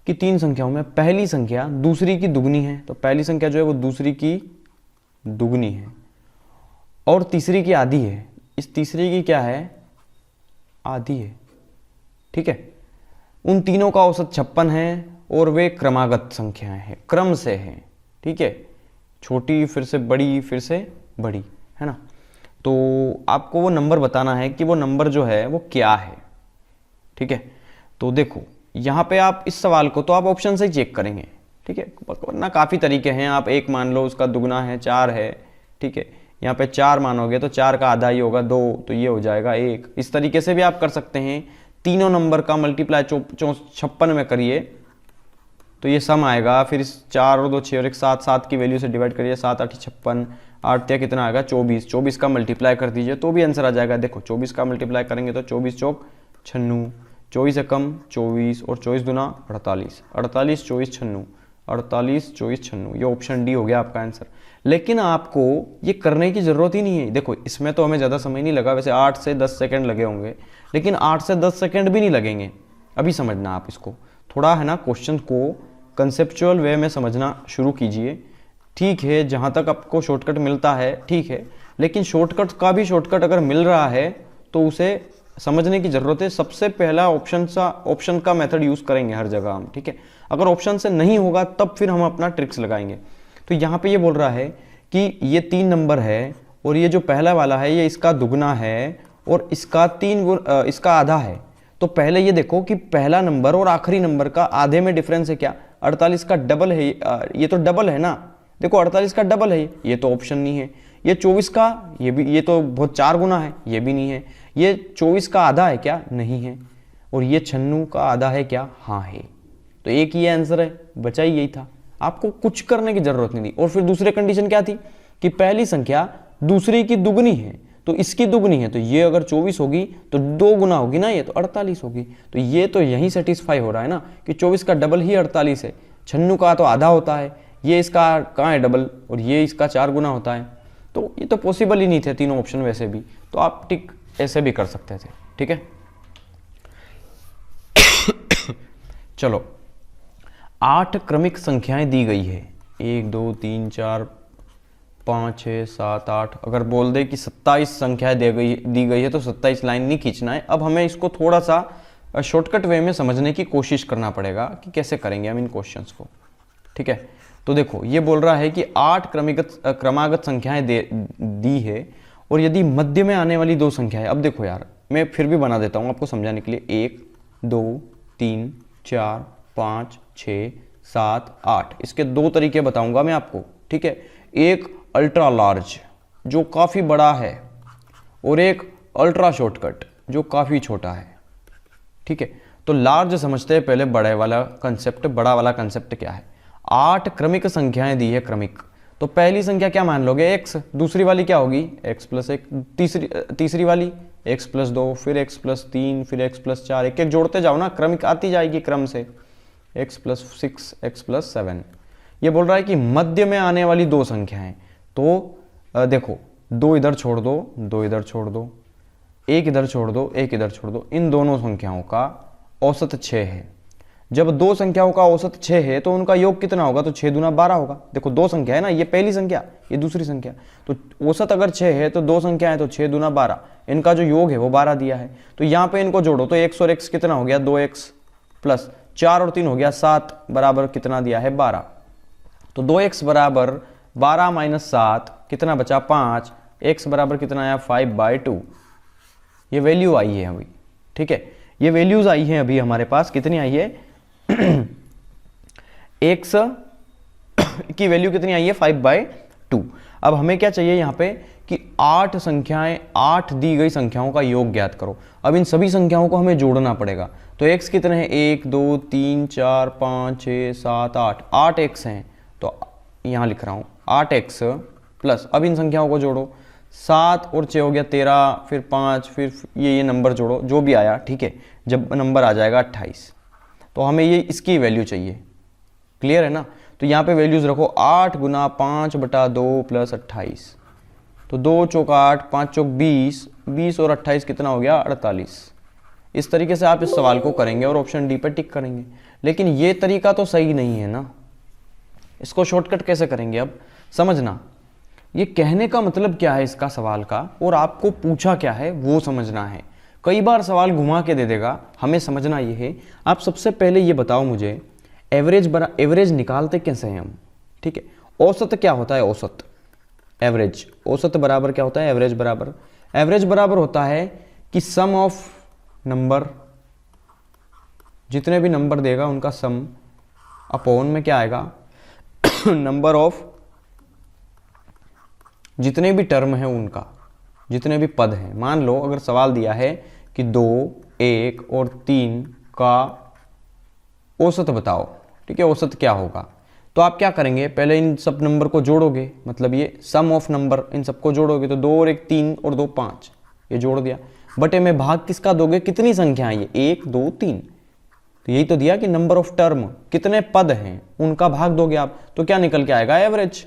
Speaker 1: कि 3 संख्याओं में पहली संख्या दूसरी की दुगनी है, तो पहली संख्या जो है वो दूसरी की दुगनी है, और तीसरी की आधी है, इस तीसरी की क्या है, आधी है, ठीक है। उन तीनों का औसत 56 है और वे क्रमागत संख्याएं हैं, क्रम से हैं, ठीक है। छोटी फिर से बड़ी फिर से बड़ी, है ना। तो आपको वो नंबर बताना है कि वो नंबर जो है वो क्या है, ठीक है। तो देखो यहाँ पे आप इस सवाल को तो आप ऑप्शन से ही चेक करेंगे, ठीक है, वरना काफ़ी तरीके हैं। आप 1 मान लो, उसका दुगना है 4 है, ठीक है। यहाँ पे 4 मानोगे तो 4 का आधा ही होगा 2, तो ये हो जाएगा 1। इस तरीके से भी आप कर सकते हैं। तीनों नंबर का मल्टीप्लाई 56 में करिए तो ये सम आएगा, फिर इस 4 और 2 6 और 1 7, 7 की वैल्यू से डिवाइड करिए, 7 8 56, 8 कितना आएगा 24, 24 का मल्टीप्लाई कर दीजिए तो भी आंसर आ जाएगा। देखो 24 का मल्टीप्लाई करेंगे तो 24 चौक 96, 24 से कम 24, और 24 दूना 48, 48 24 96, 48 24 96, ये ऑप्शन डी हो गया आपका आंसर। लेकिन आपको ये करने की ज़रूरत ही नहीं है। देखो इसमें तो हमें ज़्यादा समय नहीं लगा, वैसे 8 से 10 सेकंड लगे होंगे, लेकिन 8 से 10 सेकंड भी नहीं लगेंगे। अभी समझना आप इसको थोड़ा, है ना, क्वेश्चन को कंसेप्चुअल वे में समझना शुरू कीजिए, ठीक है। जहाँ तक आपको शॉर्टकट मिलता है ठीक है, लेकिन शॉर्टकट का भी शॉर्टकट अगर मिल रहा है तो उसे समझने की ज़रूरत है। सबसे पहला ऑप्शन का मेथड यूज़ करेंगे हर जगह हम, ठीक है। अगर ऑप्शन से नहीं होगा तब फिर हम अपना ट्रिक्स लगाएंगे। तो यहाँ पे ये बोल रहा है कि ये 3 नंबर है और ये जो पहला वाला है ये इसका दुगना है और इसका 3 गुना इसका आधा है। तो पहले ये देखो कि पहला नंबर और आखिरी नंबर का आधे में डिफरेंस है क्या, 48 का डबल है, ये तो डबल है ना। देखो 48 का डबल है, ये तो ऑप्शन नहीं है। ये 24 का, ये भी, ये तो बहुत 4 गुना है, ये भी नहीं है। ये 24 का आधा है क्या, नहीं है। और ये 96 का आधा है क्या, हाँ है। तो एक ही आंसर है, बचा ही यही था, आपको कुछ करने की जरूरत नहीं थी। और फिर दूसरी कंडीशन क्या थी कि पहली संख्या दूसरी की दुगनी है, तो इसकी दुगनी है, तो ये अगर 24 होगी तो 2 गुना होगी ना, ये तो 48 होगी। तो ये तो यहीं सेटिस्फाई हो रहा है ना कि 24 का डबल ही 48 है, 96 का तो आधा होता है, ये इसका कहाँ है डबल, और ये इसका 4 गुना होता है। तो ये तो पॉसिबल ही नहीं थे तीनों ऑप्शन वैसे भी, तो आप टिक ऐसे भी कर सकते थे, ठीक है। चलो 8 क्रमिक संख्याएं दी गई है, 1 2 3 4 5 6 7 8। अगर बोल दे कि 27 संख्याएं दी गई है तो 27 लाइन नहीं खींचना है। अब हमें इसको थोड़ा सा शॉर्टकट वे में समझने की कोशिश करना पड़ेगा कि कैसे करेंगे हम इन क्वेश्चंस को, ठीक है। तो देखो ये बोल रहा है कि 8 क्रमागत संख्याएं दी है और यदि मध्य में आने वाली 2 संख्याएं, अब देखो यार मैं फिर भी बना देता हूं आपको समझाने के लिए, 1 2 3 4 5 6 7 8, इसके 2 तरीके बताऊंगा मैं आपको, ठीक है। एक अल्ट्रा लार्ज जो काफ़ी बड़ा है और एक अल्ट्रा शॉर्टकट जो काफ़ी छोटा है, ठीक है। तो लार्ज समझते हैं पहले, बड़ा वाला कंसेप्ट क्या है। 8 क्रमिक संख्याएं दी है, क्रमिक, तो पहली संख्या क्या मान लोगे, x, दूसरी वाली क्या होगी x प्लस 1, तीसरी वाली x प्लस 2, फिर x प्लस 3, फिर x प्लस 4, एक एक जोड़ते जाओ ना, क्रमिक आती जाएगी क्रम से, x प्लस 6, x प्लस 7। ये बोल रहा है कि मध्य में आने वाली दो संख्याएं, तो देखो 2 इधर छोड़ दो, 2 इधर छोड़ दो, 1 इधर छोड़ दो, 1 इधर छोड़ दो, इन दोनों संख्याओं का औसत 6 है। जब दो संख्याओं का औसत 6 है तो उनका योग कितना होगा, तो 6 दूना 12 होगा। देखो दो संख्या है ना, ये पहली संख्या, ये दूसरी संख्या, तो औसत अगर 6 है तो दो संख्या है तो 6 दूना 12, इनका जो योग है वो 12 दिया है। तो यहाँ पे इनको जोड़ो तो x और x कितना हो गया, 2x प्लस 4 और 3 हो गया 7 बराबर कितना दिया है, 12। तो 2x बराबर 12 माइनस 7 कितना बचा, 5, x बराबर कितना आया, 5/2। ये वैल्यू आई है अभी, ठीक है, ये वैल्यूज आई हैं अभी हमारे पास, कितनी आई है x की वैल्यू कितनी आई है, 5/2। अब हमें क्या चाहिए यहाँ पे कि 8 संख्याएं, 8 दी गई संख्याओं का योग ज्ञात करो। अब इन सभी संख्याओं को हमें जोड़ना पड़ेगा। तो x कितने हैं, 1 2 3 4 5 6 7 8, 8 x हैं, तो यहाँ लिख रहा हूँ 8x प्लस, अब इन संख्याओं को जोड़ो, 7 और 6 हो गया 13, फिर 5, फिर ये नंबर जोड़ो जो भी आया, ठीक है, जब नंबर आ जाएगा 28, तो हमें ये इसकी वैल्यू चाहिए। क्लियर है ना, तो यहाँ पे वैल्यूज रखो, 8 गुना 5/2 प्लस 28, तो 2 चौक 8, 5 चौक 20, 20 और 28 कितना हो गया, 48। इस तरीके से आप इस सवाल को करेंगे और ऑप्शन डी पे टिक करेंगे। लेकिन ये तरीका तो सही नहीं है ना, इसको शॉर्टकट कैसे करेंगे। अब समझना, ये कहने का मतलब क्या है इसका सवाल का, और आपको पूछा क्या है वो समझना है। कई बार सवाल घुमा के दे देगा, हमें समझना ये है। आप सबसे पहले ये बताओ मुझे, एवरेज निकालते कैसे हैं हम, ठीक है। औसत क्या होता है, औसत, एवरेज, औसत बराबर क्या होता है, एवरेज बराबर होता है कि सम ऑफ नंबर, जितने भी नंबर देगा उनका सम, अपॉन में क्या आएगा नंबर ऑफ, जितने भी टर्म है उनका, जितने भी पद हैं। मान लो अगर सवाल दिया है कि 2, 1 और 3 का औसत बताओ, ठीक है, औसत क्या होगा, तो आप क्या करेंगे, पहले इन सब नंबर को जोड़ोगे, मतलब ये सम ऑफ नंबर, इन सबको जोड़ोगे, तो 2 और 1 3 और 2 5, ये जोड़ दिया, बटे में भाग किसका दोगे, कितनी संख्या है ये, 1 2 3, तो यही तो दिया कि नंबर ऑफ टर्म, कितने पद हैं उनका भाग दोगे आप, तो क्या निकल के आएगा, एवरेज।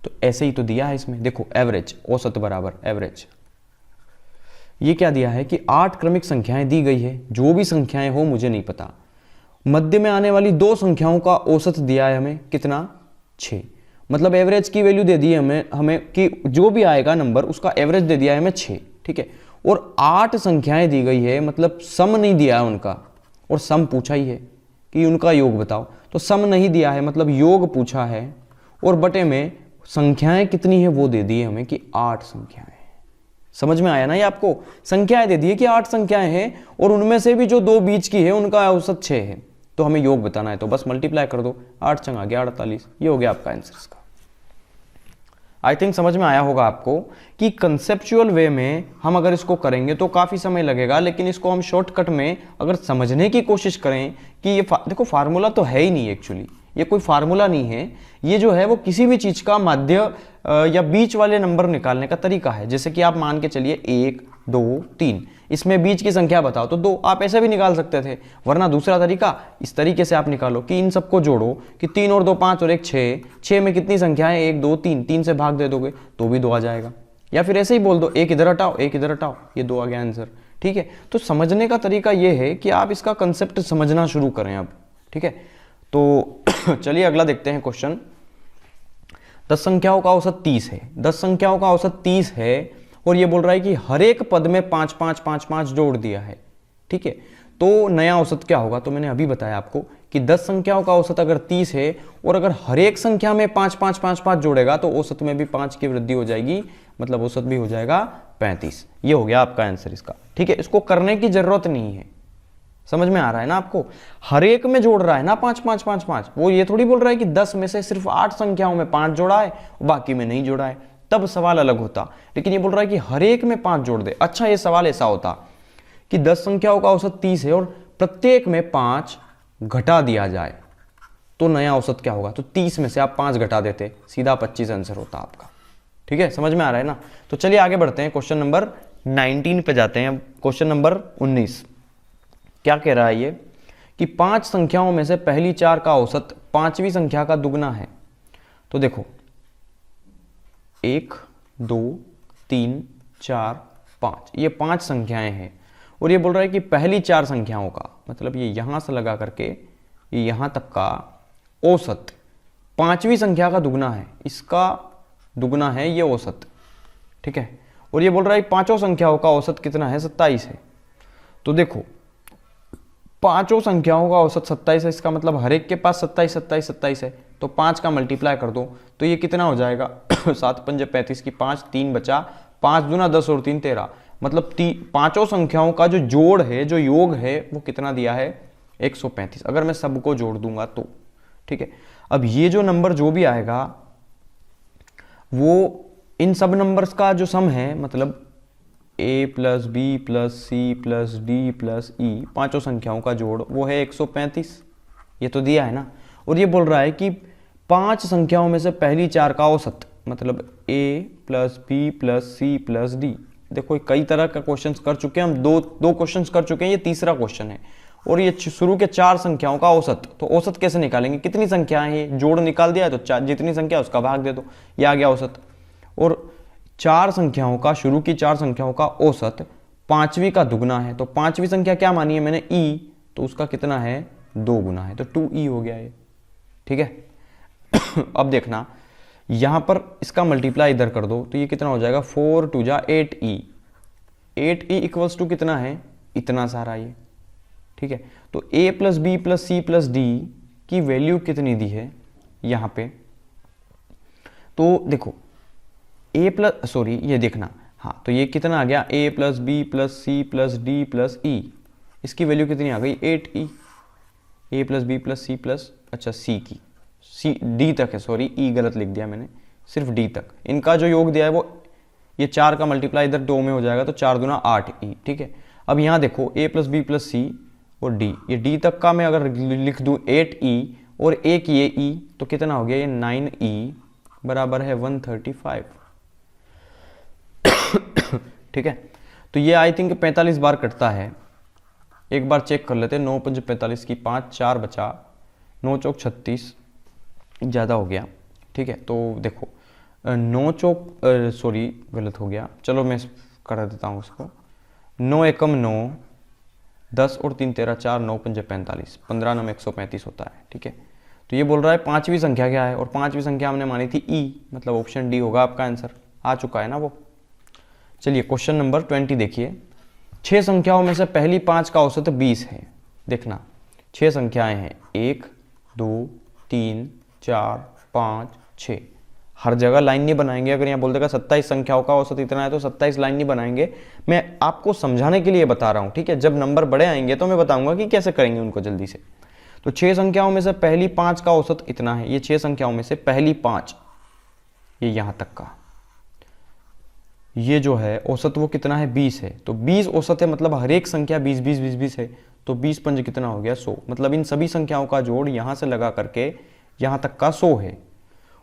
Speaker 1: तो ऐसे ही तो दिया है इसमें, देखो एवरेज, औसत बराबर एवरेज। ये क्या दिया है कि 8 क्रमिक संख्याएं दी गई है, जो भी संख्याएं हो मुझे नहीं पता, मध्य में आने वाली दो संख्याओं का औसत दिया है हमें कितना, 6, मतलब एवरेज की वैल्यू दे दी है हमें कि जो भी आएगा नंबर उसका एवरेज दे दिया है हमें 6, ठीक है। और 8 संख्याएं दी गई है, मतलब सम नहीं दिया है उनका, और सम पूछा ही है कि उनका योग बताओ, तो सम नहीं दिया है, मतलब योग पूछा है, और बटे में संख्याएं कितनी है वो दे दी है हमें कि 8 संख्याएं। समझ में आया ना, ये आपको संख्याएं दे दी है कि 8 संख्याएं हैं, और उनमें से भी जो 2 बीच की है उनका औसत 6 है, तो हमें योग बताना है, तो बस मल्टीप्लाई कर दो, 8 चंग आ गया 48, ये हो गया आपका आंसर इसका। आई थिंक समझ में आया होगा आपको कि कंसेप्चुअल वे में हम अगर इसको करेंगे तो काफ़ी समय लगेगा, लेकिन इसको हम शॉर्टकट में अगर समझने की कोशिश करें कि ये देखो फार्मूला तो है ही नहीं, एक्चुअली ये कोई फार्मूला नहीं है, ये जो है वो किसी भी चीज़ का माध्य या बीच वाले नंबर निकालने का तरीका है। जैसे कि आप मान के चलिए 1 2 3, इसमें बीच की संख्या बताओ तो 2, आप ऐसे भी निकाल सकते थे, वरना दूसरा तरीका इस तरीके से आप निकालो कि इन सबको जोड़ो कि 3 और 2 5 और 1 6, 6 में कितनी संख्या है 1 2 3, 3 से भाग दे दोगे तो भी 2 आ जाएगा, या फिर ऐसे ही बोल दो 1 इधर हटाओ 1 इधर हटाओ, ये 2 आ गया आंसर, ठीक है। तो समझने का तरीका ये है कि आप इसका कंसेप्ट समझना शुरू करें अब, ठीक है। तो चलिए अगला देखते हैं क्वेश्चन। 10 संख्याओं का औसत 30 है, 10 संख्याओं का औसत 30 है, और ये बोल रहा है कि हर एक पद में 5 5 5 5 जोड़ दिया है, ठीक है। तो नया औसत क्या होगा, तो मैंने अभी बताया आपको कि 10 संख्याओं का औसत अगर 30 है और अगर हर एक संख्या में 5 5 5 5 जोड़ेगा तो औसत में भी 5 की वृद्धि हो जाएगी, मतलब औसत भी हो जाएगा 35। ये हो गया आपका आंसर इसका, ठीक है। इसको करने की जरूरत नहीं है, समझ में आ रहा है ना आपको, हर एक में जोड़ रहा है ना 5 5 5 5, वो ये थोड़ी बोल रहा है कि 10 में से सिर्फ 8 संख्याओं में 5 जोड़ा है बाकी में नहीं जोड़ा है, तब सवाल अलग होता। लेकिन ये बोल रहा है कि हर एक में 5 जोड़ दे। अच्छा, ये सवाल ऐसा होता कि 10 संख्याओं का औसत 30 है और प्रत्येक में 5 घटा दिया जाए, तो नया औसत क्या होगा, तो 30 में से आप 5 घटा देते, सीधा 25 आंसर होता आपका। ठीक है, समझ में आ रहा है ना। तो चलिए आगे बढ़ते हैं, क्वेश्चन नंबर 19 पे जाते हैं। अब क्वेश्चन नंबर 19 क्या कह रहा है ये कि 5 संख्याओं में से पहली 4 का औसत 5वीं संख्या का दुगना है। तो देखो 1 2 3 4 5, ये 5 संख्याएं हैं और ये बोल रहा है कि पहली 4 संख्याओं का, मतलब ये यहां से लगा करके ये यहां तक का औसत 5वीं संख्या का दुगना है, इसका दुगना है ये औसत। ठीक है, और ये बोल रहा है पांचों संख्याओं का औसत कितना है, 27 है। तो देखो पांचों संख्याओं का औसत 27 है, इसका मतलब हर एक के पास 27 27 27 है, तो 5 का मल्टीप्लाई कर दो तो ये कितना हो जाएगा 7 पंजे 35 की 5, 3 बचा, 5 दूना 10 और 3 13, मतलब पांचों संख्याओं का जो जोड़ है, जो योग है, वो कितना दिया है 135, अगर मैं सबको जोड़ दूंगा तो। ठीक है, अब ये जो नंबर जो भी आएगा वो इन सब नंबर्स का जो सम है, मतलब a plus B plus C plus D plus E, पांचों संख्याओं का जोड़, वो है 135, ये तो दिया है ना। और ये बोल रहा है कि 5 संख्याओं में से पहली 4 का औसत, मतलब a plus B plus C plus D. देखो कई तरह का क्वेश्चंस कर चुके हैं हम, दो क्वेश्चंस कर चुके हैं, ये तीसरा क्वेश्चन है। और ये शुरू के 4 संख्याओं का औसत, तो औसत कैसे निकालेंगे, कितनी संख्याएं हैं, जोड़ निकाल दिया है तो जितनी संख्या उसका भाग दे दो, ये आ गया औसत। और 4 संख्याओं का, शुरू की 4 संख्याओं का औसत 5वीं का दुगना है, तो 5वीं संख्या क्या मानी है मैंने e, तो उसका कितना है 2 गुना है, तो 2e हो गया ये। ठीक है अब देखना यहां पर इसका मल्टीप्लाई इधर कर दो तो ये कितना हो जाएगा 4 2 जा 8e, 8e इक्वल्स टू कितना है, इतना सारा ये। ठीक है, तो a plus B plus C plus D की वैल्यू कितनी दी है यहां पे, तो देखो a प्लस, सॉरी ये देखना, हाँ तो ये कितना आ गया a plus B plus C plus D plus E, इसकी वैल्यू कितनी आ गई 8e, a plus B plus C plus, अच्छा c की, c d तक है, सॉरी e गलत लिख दिया मैंने, सिर्फ d तक, इनका जो योग दिया है वो ये 4 का मल्टीप्लाई इधर 2 में हो जाएगा, तो 4 दूना 8e। ठीक है, अब यहाँ देखो a प्लस बी प्लस सी और d, ये d तक का मैं अगर लिख दूँ 8e और एक ये e, तो कितना हो गया ये 9e बराबर है 135। ठीक है, तो ये आई थिंक 45 बार कटता है, एक बार चेक कर लेते हैं। 9 पंज 45 की 5, 4 बचा, 9 चौक 36, ज़्यादा हो गया। ठीक है, तो देखो 9 चौक, सॉरी गलत हो गया, चलो मैं कर देता हूँ उसको, 9 एकम 9, 10 और 3 13 4, 9 पंजे 45, 15 9 135 होता है। ठीक है, तो ये बोल रहा है 5वीं संख्या क्या है, और 5वीं संख्या हमने मानी थी e, मतलब ऑप्शन डी होगा आपका आंसर, आ चुका है ना वो। चलिए क्वेश्चन नंबर 20 देखिए, 6 संख्याओं में से पहली 5 का औसत 20 है। देखना 6 संख्याएं हैं, 1 2 3 4 5 6, हर जगह लाइन नहीं बनाएंगे। अगर यहाँ बोल देगा 27 संख्याओं का औसत इतना है तो 27 लाइन नहीं बनाएंगे, मैं आपको समझाने के लिए बता रहा हूँ। ठीक है, जब नंबर बड़े आएंगे तो मैं बताऊंगा कि कैसे करेंगे उनको जल्दी से। तो 6 संख्याओं में से पहली 5 का औसत इतना है, ये 6 संख्याओं में से पहली 5, ये यहाँ तक का, ये जो है औसत वो कितना है 20 है, तो 20 औसत है, मतलब हर एक संख्या 20 20 20 20 है, तो 20 पंज कितना हो गया 100, मतलब इन सभी संख्याओं का जोड़ यहां से लगा करके यहां तक का 100 है।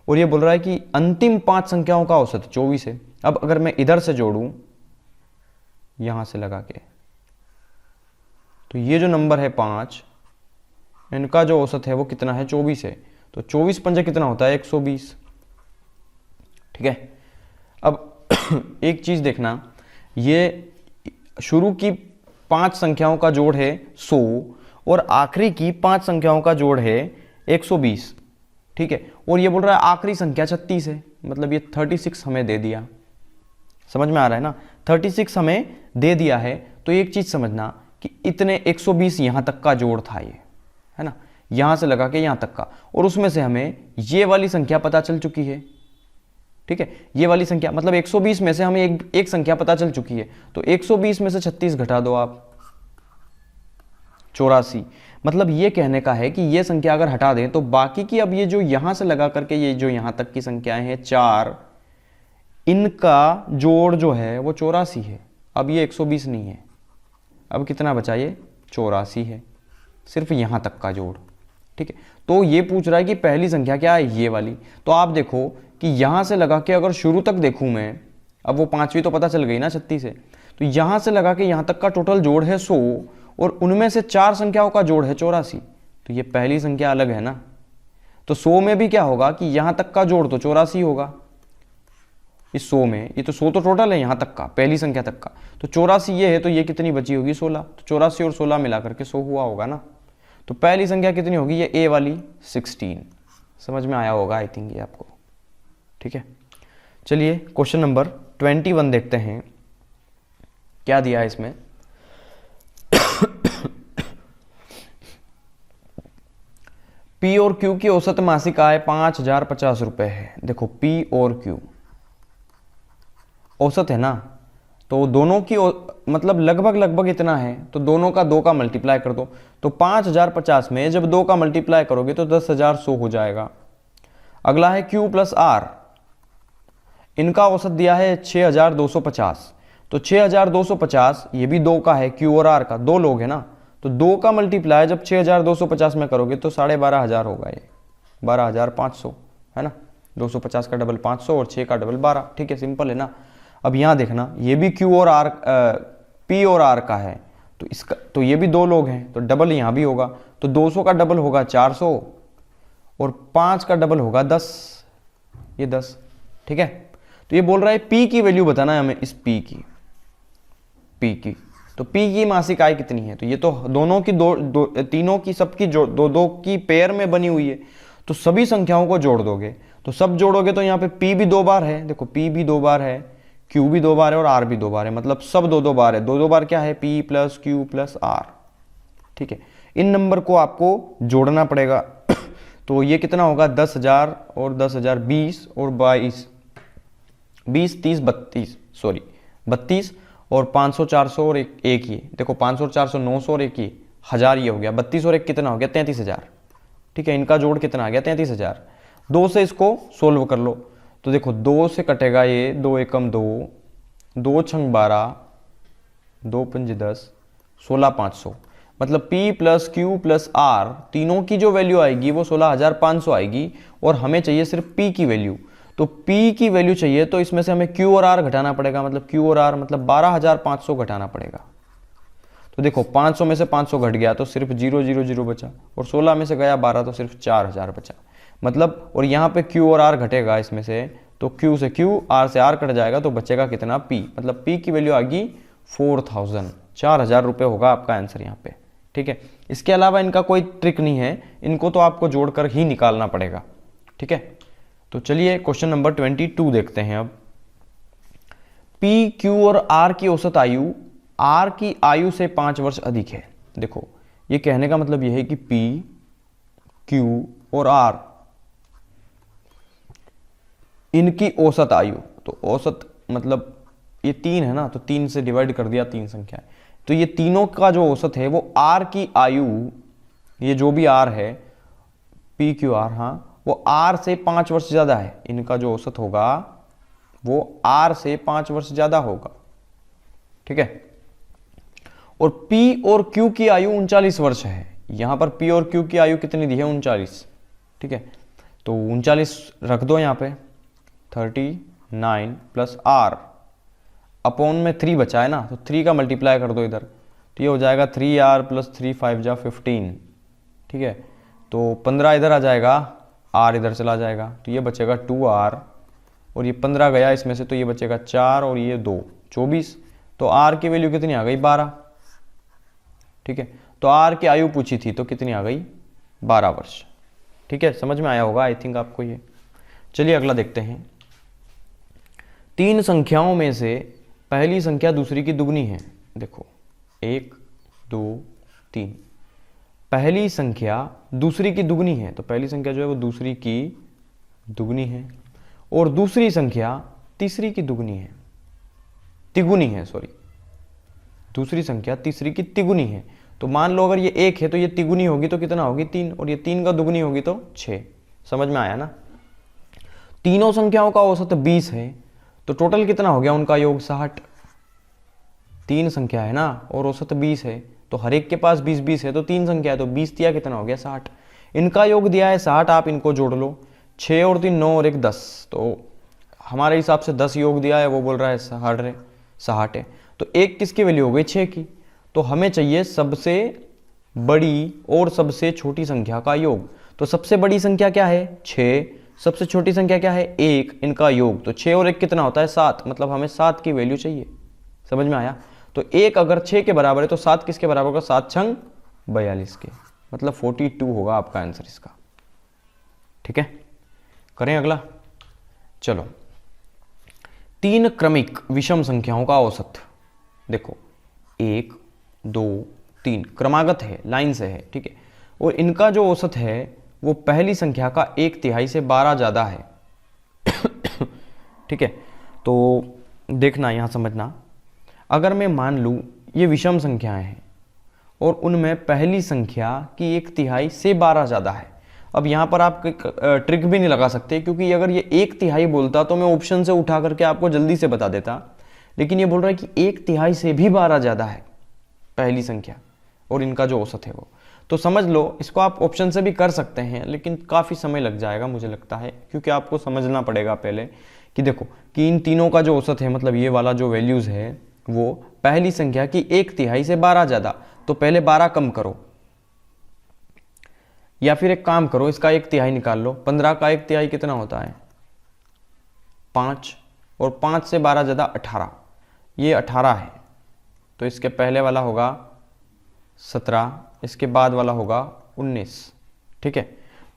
Speaker 1: और ये बोल रहा है कि अंतिम 5 संख्याओं का औसत 24 है। अब अगर मैं इधर से जोड़ूं यहां से लगा के, तो ये जो नंबर है 5, इनका जो औसत है वो कितना है 24 है, तो 24 पंजे कितना होता है 120। ठीक है, अब एक चीज देखना, ये शुरू की 5 संख्याओं का जोड़ है 100 और आखिरी की 5 संख्याओं का जोड़ है 120। ठीक है, और ये बोल रहा है आखिरी संख्या 36 है, मतलब ये 36 हमें दे दिया, समझ में आ रहा है ना, 36 हमें दे दिया है। तो एक चीज समझना कि इतने 120 यहां तक का जोड़ था ये, है ना, यहां से लगा के यहां तक का, और उसमें से हमें ये वाली संख्या पता चल चुकी है। ठीक है, ये वाली संख्या मतलब 120 में से हमें एक संख्या पता चल चुकी है, तो 120 में से 36 घटा दो आप, 84। मतलब ये कहने का है कि ये संख्या अगर हटा दें तो बाकी की, अब ये जो यहां से लगा करके ये जो यहां तक की संख्याएं हैं 4, इनका जोड़ जो है वो 84 है। अब ये 120 नहीं है, अब कितना बचा, ये 84 है, सिर्फ यहां तक का जोड़, ठीक है। तो ये पूछ रहा है कि पहली संख्या क्या है, ये वाली। तो आप देखो कि यहाँ से लगा के अगर शुरू तक देखूँ मैं, अब वो पाँचवीं तो पता चल गई ना 36 है, तो यहाँ से लगा के यहाँ तक का टोटल जोड़ है 100 और उनमें से 4 संख्याओं का जोड़ है 84। तो ये पहली संख्या अलग है ना। तो 100 में भी क्या होगा कि यहाँ तक का जोड़ तो 84 होगा इस 100 में। ये तो 100 तो टोटल है यहाँ तक का, पहली संख्या तक का। तो 84 ये है, तो ये कितनी बची होगी 16। तो 84 और 16 मिला करके 100 हुआ होगा ना। तो पहली संख्या कितनी होगी, ये ए वाली 16। समझ में आया होगा आई थिंक ये आपको। ठीक है, चलिए क्वेश्चन नंबर 21 देखते हैं क्या दिया है इसमें। पी और क्यू की औसत मासिक आय 5050 रुपए है। देखो पी और क्यू औसत है ना, तो दोनों की मतलब लगभग इतना है, तो दोनों का 2 का मल्टीप्लाई कर दो। तो 5050 में जब 2 का मल्टीप्लाई करोगे तो 10,100 हो जाएगा। अगला है Q प्लस R, इनका औसत दिया है 6250। तो 6250 ये भी 2 का है, Q और R का, 2 लोग है ना, तो 2 का मल्टीप्लाई जब 6250 में करोगे तो 12,500 होगा, ये 12,500 है ना। 250 का डबल 500 और 6 का डबल 12। ठीक है, सिंपल है ना। अब यहाँ देखना, ये भी Q और R P और R का है, तो इसका तो ये भी 2 लोग हैं, तो डबल यहाँ भी होगा। तो 200 का डबल होगा 400 और 5 का डबल होगा 10, ये 10। ठीक है, तो ये बोल रहा है P की वैल्यू बताना है हमें, इस P की तो P की मासिक आय कितनी है। तो ये तो दोनों की तीनों की सबकी दो की पेयर में बनी हुई है, तो सभी संख्याओं को जोड़ दोगे, तो सब जोड़ोगे तो यहाँ पे P भी 2 बार है, देखो P भी 2 बार है, Q भी 2 बार है और R भी 2 बार है, मतलब सब 2-2 बार है। 2-2 बार क्या है, P plus Q plus R। ठीक है, इन नंबर को आपको जोड़ना पड़ेगा। तो ये कितना होगा, 10,000 और 10,000 20 और 22, 20 30 32, सॉरी 32 और 500 400 और एक ये देखो 500 400 900 और एक ये 1000, ये हो गया 32 और एक कितना हो गया 33,000। ठीक है, इनका जोड़ कितना आ गया 33,000। 2 से इसको सोल्व कर लो, तो देखो 2 से कटेगा ये, 2 एकम 2, 2 छंग 12, 2 पंज 10, 16,500। मतलब P plus Q plus R तीनों की जो वैल्यू आएगी वो 16,500 आएगी, और हमें चाहिए सिर्फ P की वैल्यू। तो P की वैल्यू चाहिए तो इसमें से हमें Q और R घटाना पड़ेगा, मतलब Q और R मतलब 12,500 घटाना पड़ेगा। तो देखो 500 में से 500 घट गया तो सिर्फ 000 बचा, और 16 में से गया 12 तो सिर्फ 4,000 बचा। मतलब और यहाँ पे Q और R घटेगा इसमें से, तो Q से Q, R से R कट जाएगा, तो बचेगा कितना P, मतलब P की वैल्यू आ गई 4,000, 4,000 रुपये होगा आपका आंसर यहाँ पे। ठीक है, इसके अलावा इनका कोई ट्रिक नहीं है, इनको तो आपको जोड़कर ही निकालना पड़ेगा। ठीक है, तो चलिए क्वेश्चन नंबर 22 देखते हैं अब। P, Q और R की औसत आयु R की आयु से 5 वर्ष अधिक है। देखो ये कहने का मतलब यह है कि P, Q और R इनकी औसत आयु, तो औसत मतलब ये 3 है ना, तो 3 से डिवाइड कर दिया, 3 संख्या है, तो ये तीनों का जो औसत है वो R की आयु, ये जो भी R है P Q R, हाँ वो R से 5 वर्ष ज्यादा है, इनका जो औसत होगा वो R से 5 वर्ष ज्यादा होगा। ठीक है, और P और Q की आयु 39 वर्ष है। यहां पर P और Q की आयु कितनी दी है, 39। ठीक है, तो 39 रख दो यहाँ पे, 39 प्लस R अपॉन में 3 बचा है ना, तो 3 का मल्टीप्लाई कर दो इधर, तो ये हो जाएगा 3R प्लस 3 5 जा 15। ठीक है, तो 15 इधर आ जाएगा, R इधर चला जाएगा, तो ये बचेगा 2R, और ये 15 गया इसमें से, तो ये बचेगा 4 और ये 2 24। तो R की वैल्यू कितनी आ गई, 12। ठीक है, तो R की आयु पूछी थी तो कितनी आ गई, 12 वर्ष। ठीक है, समझ में आया होगा आई थिंक आपको ये। चलिए अगला देखते हैं। 3 संख्याओं में से पहली संख्या दूसरी की दुगनी है। देखो 1 2 3, पहली संख्या दूसरी की दुगनी है, तो पहली संख्या जो है वो दूसरी की दुगनी है, और दूसरी संख्या तीसरी की दुगनी है, तिगुनी है, सॉरी दूसरी संख्या तीसरी की तिगुनी है। तो मान लो अगर ये 1 है तो ये तिगुनी होगी तो कितना होगी, 3, और ये 3 का दुगनी होगी तो 6। समझ में आया ना। तीनों संख्याओं का औसत 20 है, तो टोटल कितना हो गया उनका योग, 60। 3 संख्या है ना और औसत 20 है, तो हर एक के पास 20-20 है, तो 3 संख्या है तो 20 दिया कितना हो गया, 60। इनका योग दिया है 60, आप इनको जोड़ लो, 6 और 3 9 और 1 10, तो हमारे हिसाब से 10 योग दिया है, वो बोल रहा है 60 है। तो एक किसकी वैल्यू हो गई 6 की। तो हमें चाहिए सबसे बड़ी और सबसे छोटी संख्या का योग। तो सबसे बड़ी संख्या क्या है 6, सबसे छोटी संख्या क्या है 1, इनका योग। तो 6 और 1 कितना होता है 7, मतलब हमें 7 की वैल्यू चाहिए। समझ में आया? तो 1 अगर 6 के बराबर है तो 7 किसके बराबर होगा, 7 छंग 42 के, मतलब 42 होगा आपका आंसर इसका। ठीक है, करें अगला। चलो, 3 क्रमिक विषम संख्याओं का औसत। देखो 1 2 3 क्रमागत है, लाइन से है, ठीक है, और इनका जो औसत है वो पहली संख्या का 1/3 से 12 ज़्यादा है। ठीक है, तो देखना यहाँ समझना, अगर मैं मान लूँ ये विषम संख्याएं हैं और उनमें पहली संख्या की 1/3 से 12 ज़्यादा है। अब यहाँ पर आप ट्रिक भी नहीं लगा सकते, क्योंकि अगर ये 1/3 बोलता तो मैं ऑप्शन से उठा करके आपको जल्दी से बता देता, लेकिन ये बोल रहा है कि 1/3 से भी 12 ज़्यादा है पहली संख्या और इनका जो औसत है वो। तो समझ लो, इसको आप ऑप्शन से भी कर सकते हैं, लेकिन काफ़ी समय लग जाएगा मुझे लगता है, क्योंकि आपको समझना पड़ेगा पहले कि देखो कि इन तीनों का जो औसत है, मतलब ये वाला जो वैल्यूज़ है वो पहली संख्या की 1/3 से 12 ज़्यादा। तो पहले 12 कम करो, या फिर एक काम करो, इसका 1/3 निकाल लो। 15 का 1/3 कितना होता है 5, और 5 से 12 ज़्यादा 18, ये 18 है। तो इसके पहले वाला होगा 17, इसके बाद वाला होगा 19। ठीक है,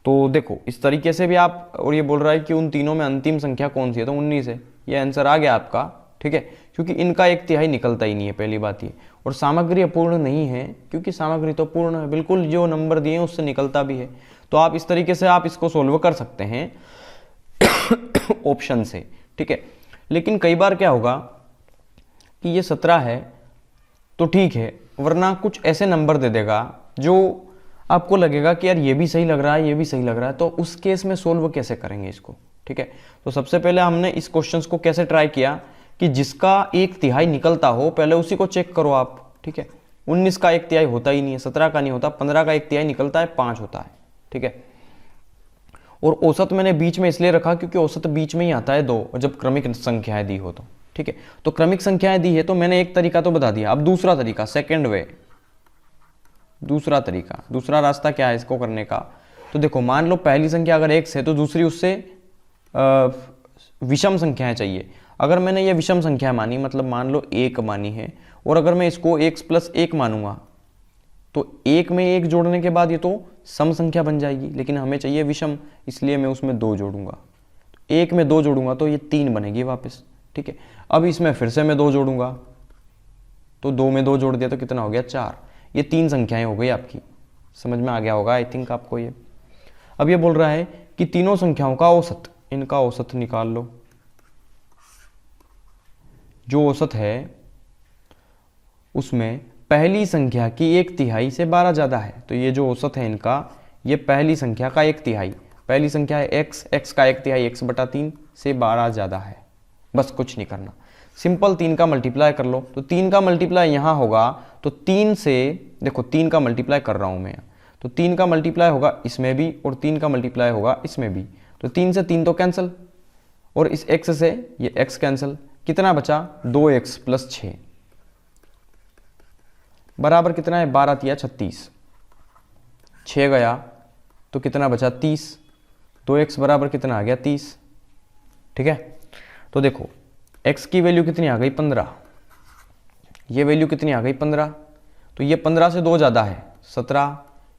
Speaker 1: तो देखो इस तरीके से भी आप, और ये बोल रहा है कि उन तीनों में अंतिम संख्या कौन सी है, तो 19 है, ये आंसर आ गया आपका। ठीक है, क्योंकि इनका 1/3 निकलता ही नहीं है, पहली बात ये, और सामग्री अपूर्ण नहीं है, क्योंकि सामग्री तो पूर्ण है, बिल्कुल जो नंबर दिए हैं उससे निकलता भी है। तो आप इस तरीके से आप इसको सोल्व कर सकते हैं ऑप्शन से। ठीक है, लेकिन कई बार क्या होगा कि ये 17 है तो ठीक है, वरना कुछ ऐसे नंबर दे देगा जो आपको लगेगा कि यार ये भी सही लग रहा है, ये भी सही लग रहा है, तो उस केस में सोल्व कैसे करेंगे इसको। ठीक है, तो सबसे पहले हमने इस क्वेश्चंस को कैसे ट्राई किया कि जिसका 1/3 निकलता हो पहले उसी को चेक करो आप। ठीक है, 19 का 1/3 होता ही नहीं है, 17 का नहीं होता, 15 का 1/3 निकलता है, 5 होता है। ठीक है, और औसत मैंने बीच में इसलिए रखा क्योंकि औसत बीच में ही आता है 2, जब क्रमिक संख्याएं दी हो तो। ठीक है, तो क्रमिक संख्याएं दी है तो मैंने एक तरीका तो बता दिया। अब दूसरा तरीका, सेकेंड वे, दूसरा तरीका, दूसरा रास्ता क्या है इसको करने का। तो देखो मान लो पहली संख्या अगर x है तो दूसरी उससे विषम संख्याएं चाहिए। अगर मैंने ये विषम संख्या मानी, मतलब मान लो 1 मानी है, और अगर मैं इसको x + 1 मानूंगा तो 1 में 1 जोड़ने के बाद ये तो सम संख्या बन जाएगी, लेकिन हमें चाहिए विषम, इसलिए मैं उसमें 2 जोड़ूंगा। 1 में 2 जोड़ूंगा तो ये 3 बनेगी वापस। ठीक है, अब इसमें फिर से मैं 2 जोड़ूंगा, तो 2 में 2 जोड़ दिया तो कितना हो गया 4। ये 3 संख्याएं हो गई आपकी। समझ में आ गया होगा आई थिंक आपको ये। अब ये बोल रहा है कि तीनों संख्याओं का औसत, इनका औसत निकाल लो। जो औसत है उसमें पहली संख्या की 1/3 से 12 ज़्यादा है। तो ये जो औसत है इनका, ये पहली संख्या का 1/3, पहली संख्या है x का 1/3 x/3 से 12 ज़्यादा है। बस कुछ नहीं करना, सिंपल 3 का मल्टीप्लाई कर लो। तो 3 का मल्टीप्लाई यहाँ होगा, तो 3 से, देखो 3 का मल्टीप्लाई कर रहा हूँ मैं, तो 3 का मल्टीप्लाई होगा इसमें भी और 3 का मल्टीप्लाई होगा इसमें भी। तो 3 से 3 तो कैंसिल, और इस x से ये x कैंसिल, कितना बचा 2x + 6 बराबर कितना है 12 × 36, 6 गया तो कितना बचा 30, 2x बराबर कितना आ गया 30। ठीक है, तो देखो x की वैल्यू कितनी आ गई 15, ये वैल्यू कितनी आ गई 15, तो ये 15 से 2 ज़्यादा है 17,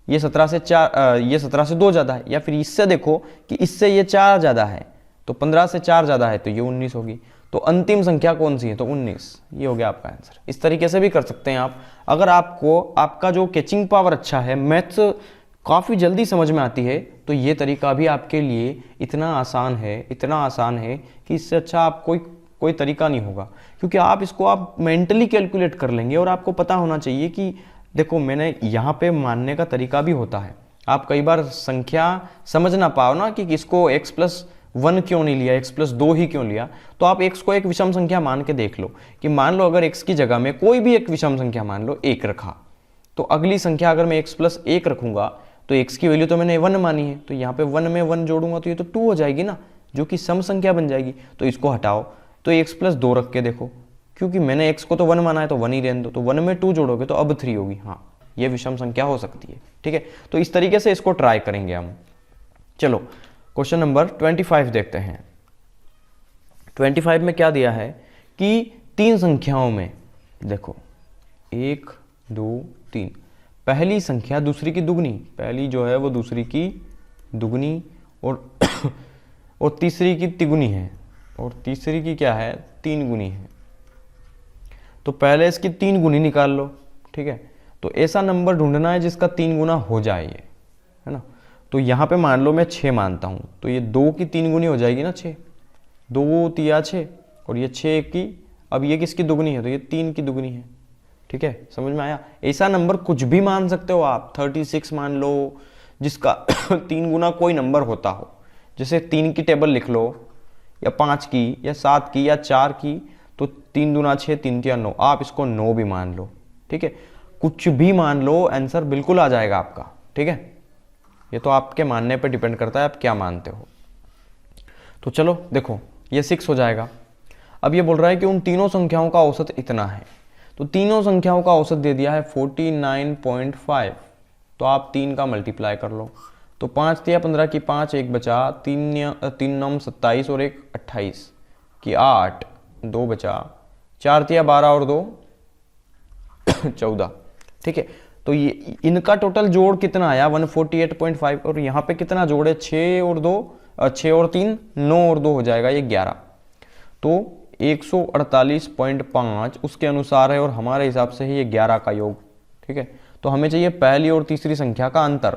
Speaker 1: ये 17 से 4, ये 17 से 2 ज़्यादा है, या फिर इससे देखो कि इससे ये 4 ज़्यादा है, तो 15 से 4 ज़्यादा है तो ये 19 होगी। तो अंतिम संख्या कौन सी है, तो 19, ये हो गया आपका आंसर। इस तरीके से भी कर सकते हैं आप। अगर आपको आपका जो कैचिंग पावर अच्छा है, मैथ्स काफ़ी जल्दी समझ में आती है, तो ये तरीका भी आपके लिए इतना आसान है, इतना आसान है कि इससे अच्छा आप कोई तरीका नहीं होगा, क्योंकि आप इसको आप मेंटली कैलकुलेट कर लेंगे। और आपको पता होना चाहिए कि देखो मैंने यहाँ पे मानने का तरीका भी होता है। आप कई बार संख्या समझ ना पाओ ना कि इसको x+1 क्यों नहीं लिया, x+2 ही क्यों लिया, तो आप x को एक विषम संख्या मान के देख लो कि मान लो अगर x की जगह में कोई भी एक विषम संख्या मान लो 1 रखा, तो अगली संख्या अगर मैं x + 1 रखूंगा तो x की वैल्यू तो मैंने 1 मानी है, तो यहाँ पे 1 में 1 जोड़ूंगा तो ये तो 2 हो जाएगी ना, जो कि सम संख्या बन जाएगी। तो इसको हटाओ, तो x प्लस 2 रख के देखो, क्योंकि मैंने x को तो 1 माना है तो 1 ही रहने दो, तो 1 में 2 जोड़ोगे तो अब 3 होगी। हाँ, ये विषम संख्या हो सकती है, ठीक है। तो इस तरीके से इसको ट्राई करेंगे हम। चलो क्वेश्चन नंबर 25 देखते हैं। 25 में क्या दिया है कि 3 संख्याओं में देखो 1 2 3, पहली संख्या दूसरी की दुगनी, पहली जो है वो दूसरी की दुगनी और तीसरी की तिगुनी है, और तीसरी की क्या है 3 गुनी है। तो पहले इसकी 3 गुनी निकाल लो, ठीक है। तो ऐसा नंबर ढूंढना है जिसका 3 गुना हो जाए ये, है ना। तो यहाँ पे मान लो मैं 6 मानता हूँ, तो ये 2 की 3 गुनी हो जाएगी ना 6, 2 तिया 6, और ये 6 की, अब ये किसकी दुगनी है तो ये 3 की दुगनी है, ठीक है। समझ में आया। ऐसा नंबर कुछ भी मान सकते हो आप, 36 मान लो जिसका 3 गुना कोई नंबर होता हो, जैसे 3 की टेबल लिख लो, या 5 की या 7 की या 4 की, तो 3 दूना 6, 3 तिया 9, आप इसको 9 भी मान लो, ठीक है। कुछ भी मान लो, आंसर बिल्कुल आ जाएगा आपका, ठीक है। ये तो आपके मानने पर डिपेंड करता है आप क्या मानते हो। तो चलो देखो ये 6 हो जाएगा। अब ये बोल रहा है कि उन तीनों संख्याओं का औसत इतना है, तो तीनों संख्याओं का औसत दे दिया है 49.5, तो आप 3 का मल्टीप्लाई कर लो। तो 5 तिया 15 की 5, 1 बचा, 3 9 27 और 1 28 की 8, 2 बचा, 4 तिया 12 और 2 14, ठीक है। तो ये इनका टोटल जोड़ कितना आया 148.5, और यहाँ पे कितना जोड़ है 6 और 3 9 और 2 हो जाएगा ये 11, तो 148.5 उसके अनुसार है, और हमारे हिसाब से ही ये 11 का योग, ठीक है। तो हमें चाहिए पहली और तीसरी संख्या का अंतर,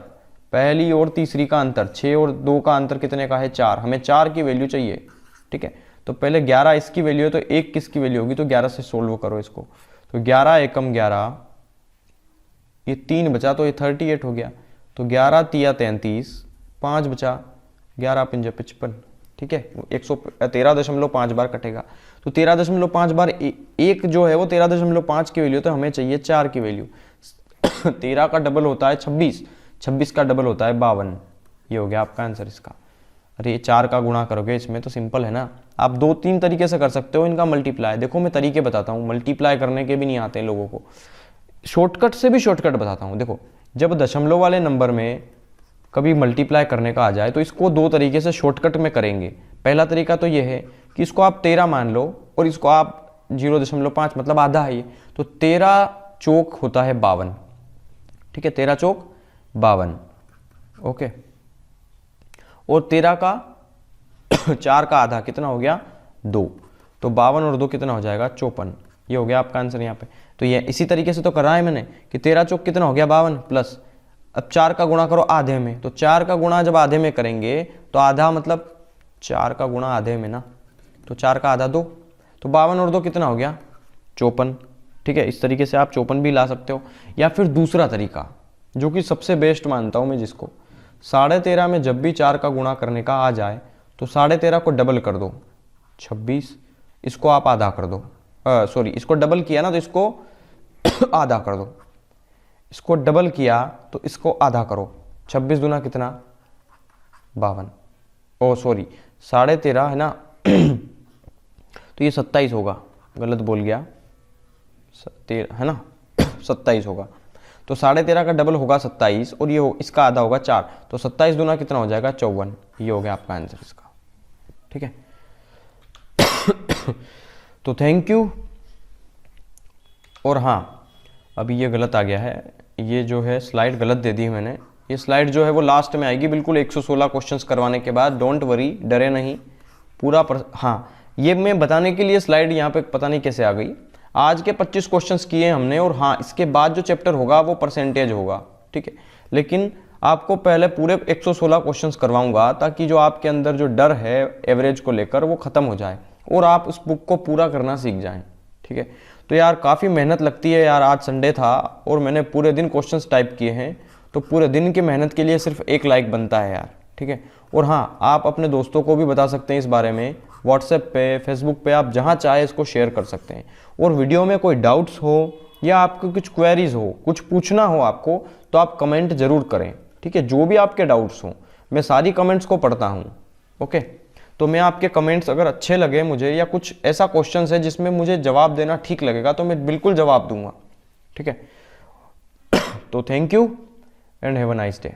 Speaker 1: पहली और तीसरी का अंतर, 6 और 2 का अंतर कितने का है 4, हमें 4 की वैल्यू चाहिए, ठीक है। तो पहले 11 इसकी वैल्यू है, तो 1 किसकी वैल्यू होगी, तो 11 से सोल्व करो इसको। तो 11 एकम 11, ये 3 बचा तो ये 38 हो गया, तो 11 तिया 33, 5 बचा, 11 पंजा 55, ठीक है। 113.5 बार कटेगा, तो 13.5 बार एक जो है वो 13.5 की वैल्यू, तो हमें चाहिए 4 की वैल्यू। 13 का डबल होता है 26, 26 का डबल होता है 52, ये हो गया आपका आंसर इसका। अरे 4 का गुणा करोगे इसमें तो सिंपल है ना, आप 2-3 तरीके से कर सकते हो इनका मल्टीप्लाई। देखो मैं तरीके बताता हूँ, मल्टीप्लाई करने के भी नहीं आते हैं लोगों को, शॉर्टकट से भी शॉर्टकट बताता हूँ। देखो जब दशमलव वाले नंबर में कभी मल्टीप्लाई करने का आ जाए तो इसको 2 तरीके से शॉर्टकट में करेंगे। पहला तरीका तो ये है कि इसको आप 13 मान लो और इसको आप 0.5 मतलब आधा है ये, तो 13 चौक होता है 52, ठीक है। 13 चौक 52, ओके। और 13 का 4 का आधा कितना हो गया 2, तो 52 और 2 कितना हो जाएगा 54, ये हो गया आपका आंसर यहाँ पे। तो ये इसी तरीके से तो करा है मैंने कि 13 चौक कितना हो गया 52 प्लस, अब 4 का गुणा करो आधे में, तो 4 का गुणा जब आधे में करेंगे तो आधा मतलब 4 का गुणा आधे में ना, तो 4 का आधा 2, तो 52 और 2 कितना हो गया 54, ठीक है। इस तरीके से आप 54 भी ला सकते हो। या फिर दूसरा तरीका जो कि सबसे बेस्ट मानता हूँ मैं, जिसको 13.5 में जब भी 4 का गुणा करने का आ जाए तो 13.5 को डबल कर दो 26, इसको आप आधा कर दो, सॉरी इसको डबल किया ना तो इसको आधा कर दो, इसको डबल किया तो इसको आधा करो, 26 दूना कितना 52, ओ सॉरी 13.5 है ना तो ये 27 होगा, गलत बोल गया, है ना 27 होगा, तो 13.5 का डबल होगा 27 और ये इसका आधा होगा 4, तो 27 दूना कितना हो जाएगा 54, ये हो गया आपका आंसर इसका, ठीक है। तो थैंक यू। और हाँ अभी ये गलत आ गया है, ये जो है स्लाइड गलत दे दी मैंने, ये स्लाइड जो है वो लास्ट में आएगी बिल्कुल 116 क्वेश्चंस करवाने के बाद, डोंट वरी, डरे नहीं पूरा हाँ ये मैं बताने के लिए स्लाइड यहाँ पे पता नहीं कैसे आ गई। आज के 25 क्वेश्चंस किए हमने, और हाँ इसके बाद जो चैप्टर होगा वो परसेंटेज होगा, ठीक है। लेकिन आपको पहले पूरे 116 क्वेश्चंस करवाऊंगा ताकि जो आपके अंदर जो डर है एवरेज को लेकर वो खत्म हो जाए और आप उस बुक को पूरा करना सीख जाएं, ठीक है। तो यार काफ़ी मेहनत लगती है यार, आज संडे था और मैंने पूरे दिन क्वेश्चंस टाइप किए हैं, तो पूरे दिन की मेहनत के लिए सिर्फ 1 लाइक बनता है यार, ठीक है। और हाँ आप अपने दोस्तों को भी बता सकते हैं इस बारे में, व्हाट्सएप पे, फेसबुक पे, आप जहाँ चाहे इसको शेयर कर सकते हैं। और वीडियो में कोई डाउट्स हो या आपको कुछ क्वेरीज हो, कुछ पूछना हो आपको, तो आप कमेंट जरूर करें, ठीक है, जो भी आपके डाउट्स हों, मैं सारी कमेंट्स को पढ़ता हूँ। ओके, तो मैं आपके कमेंट्स अगर अच्छे लगे मुझे, या कुछ ऐसा क्वेश्चन है जिसमें मुझे जवाब देना ठीक लगेगा, तो मैं बिल्कुल जवाब दूंगा। ठीक है, तो thank you and have a nice day.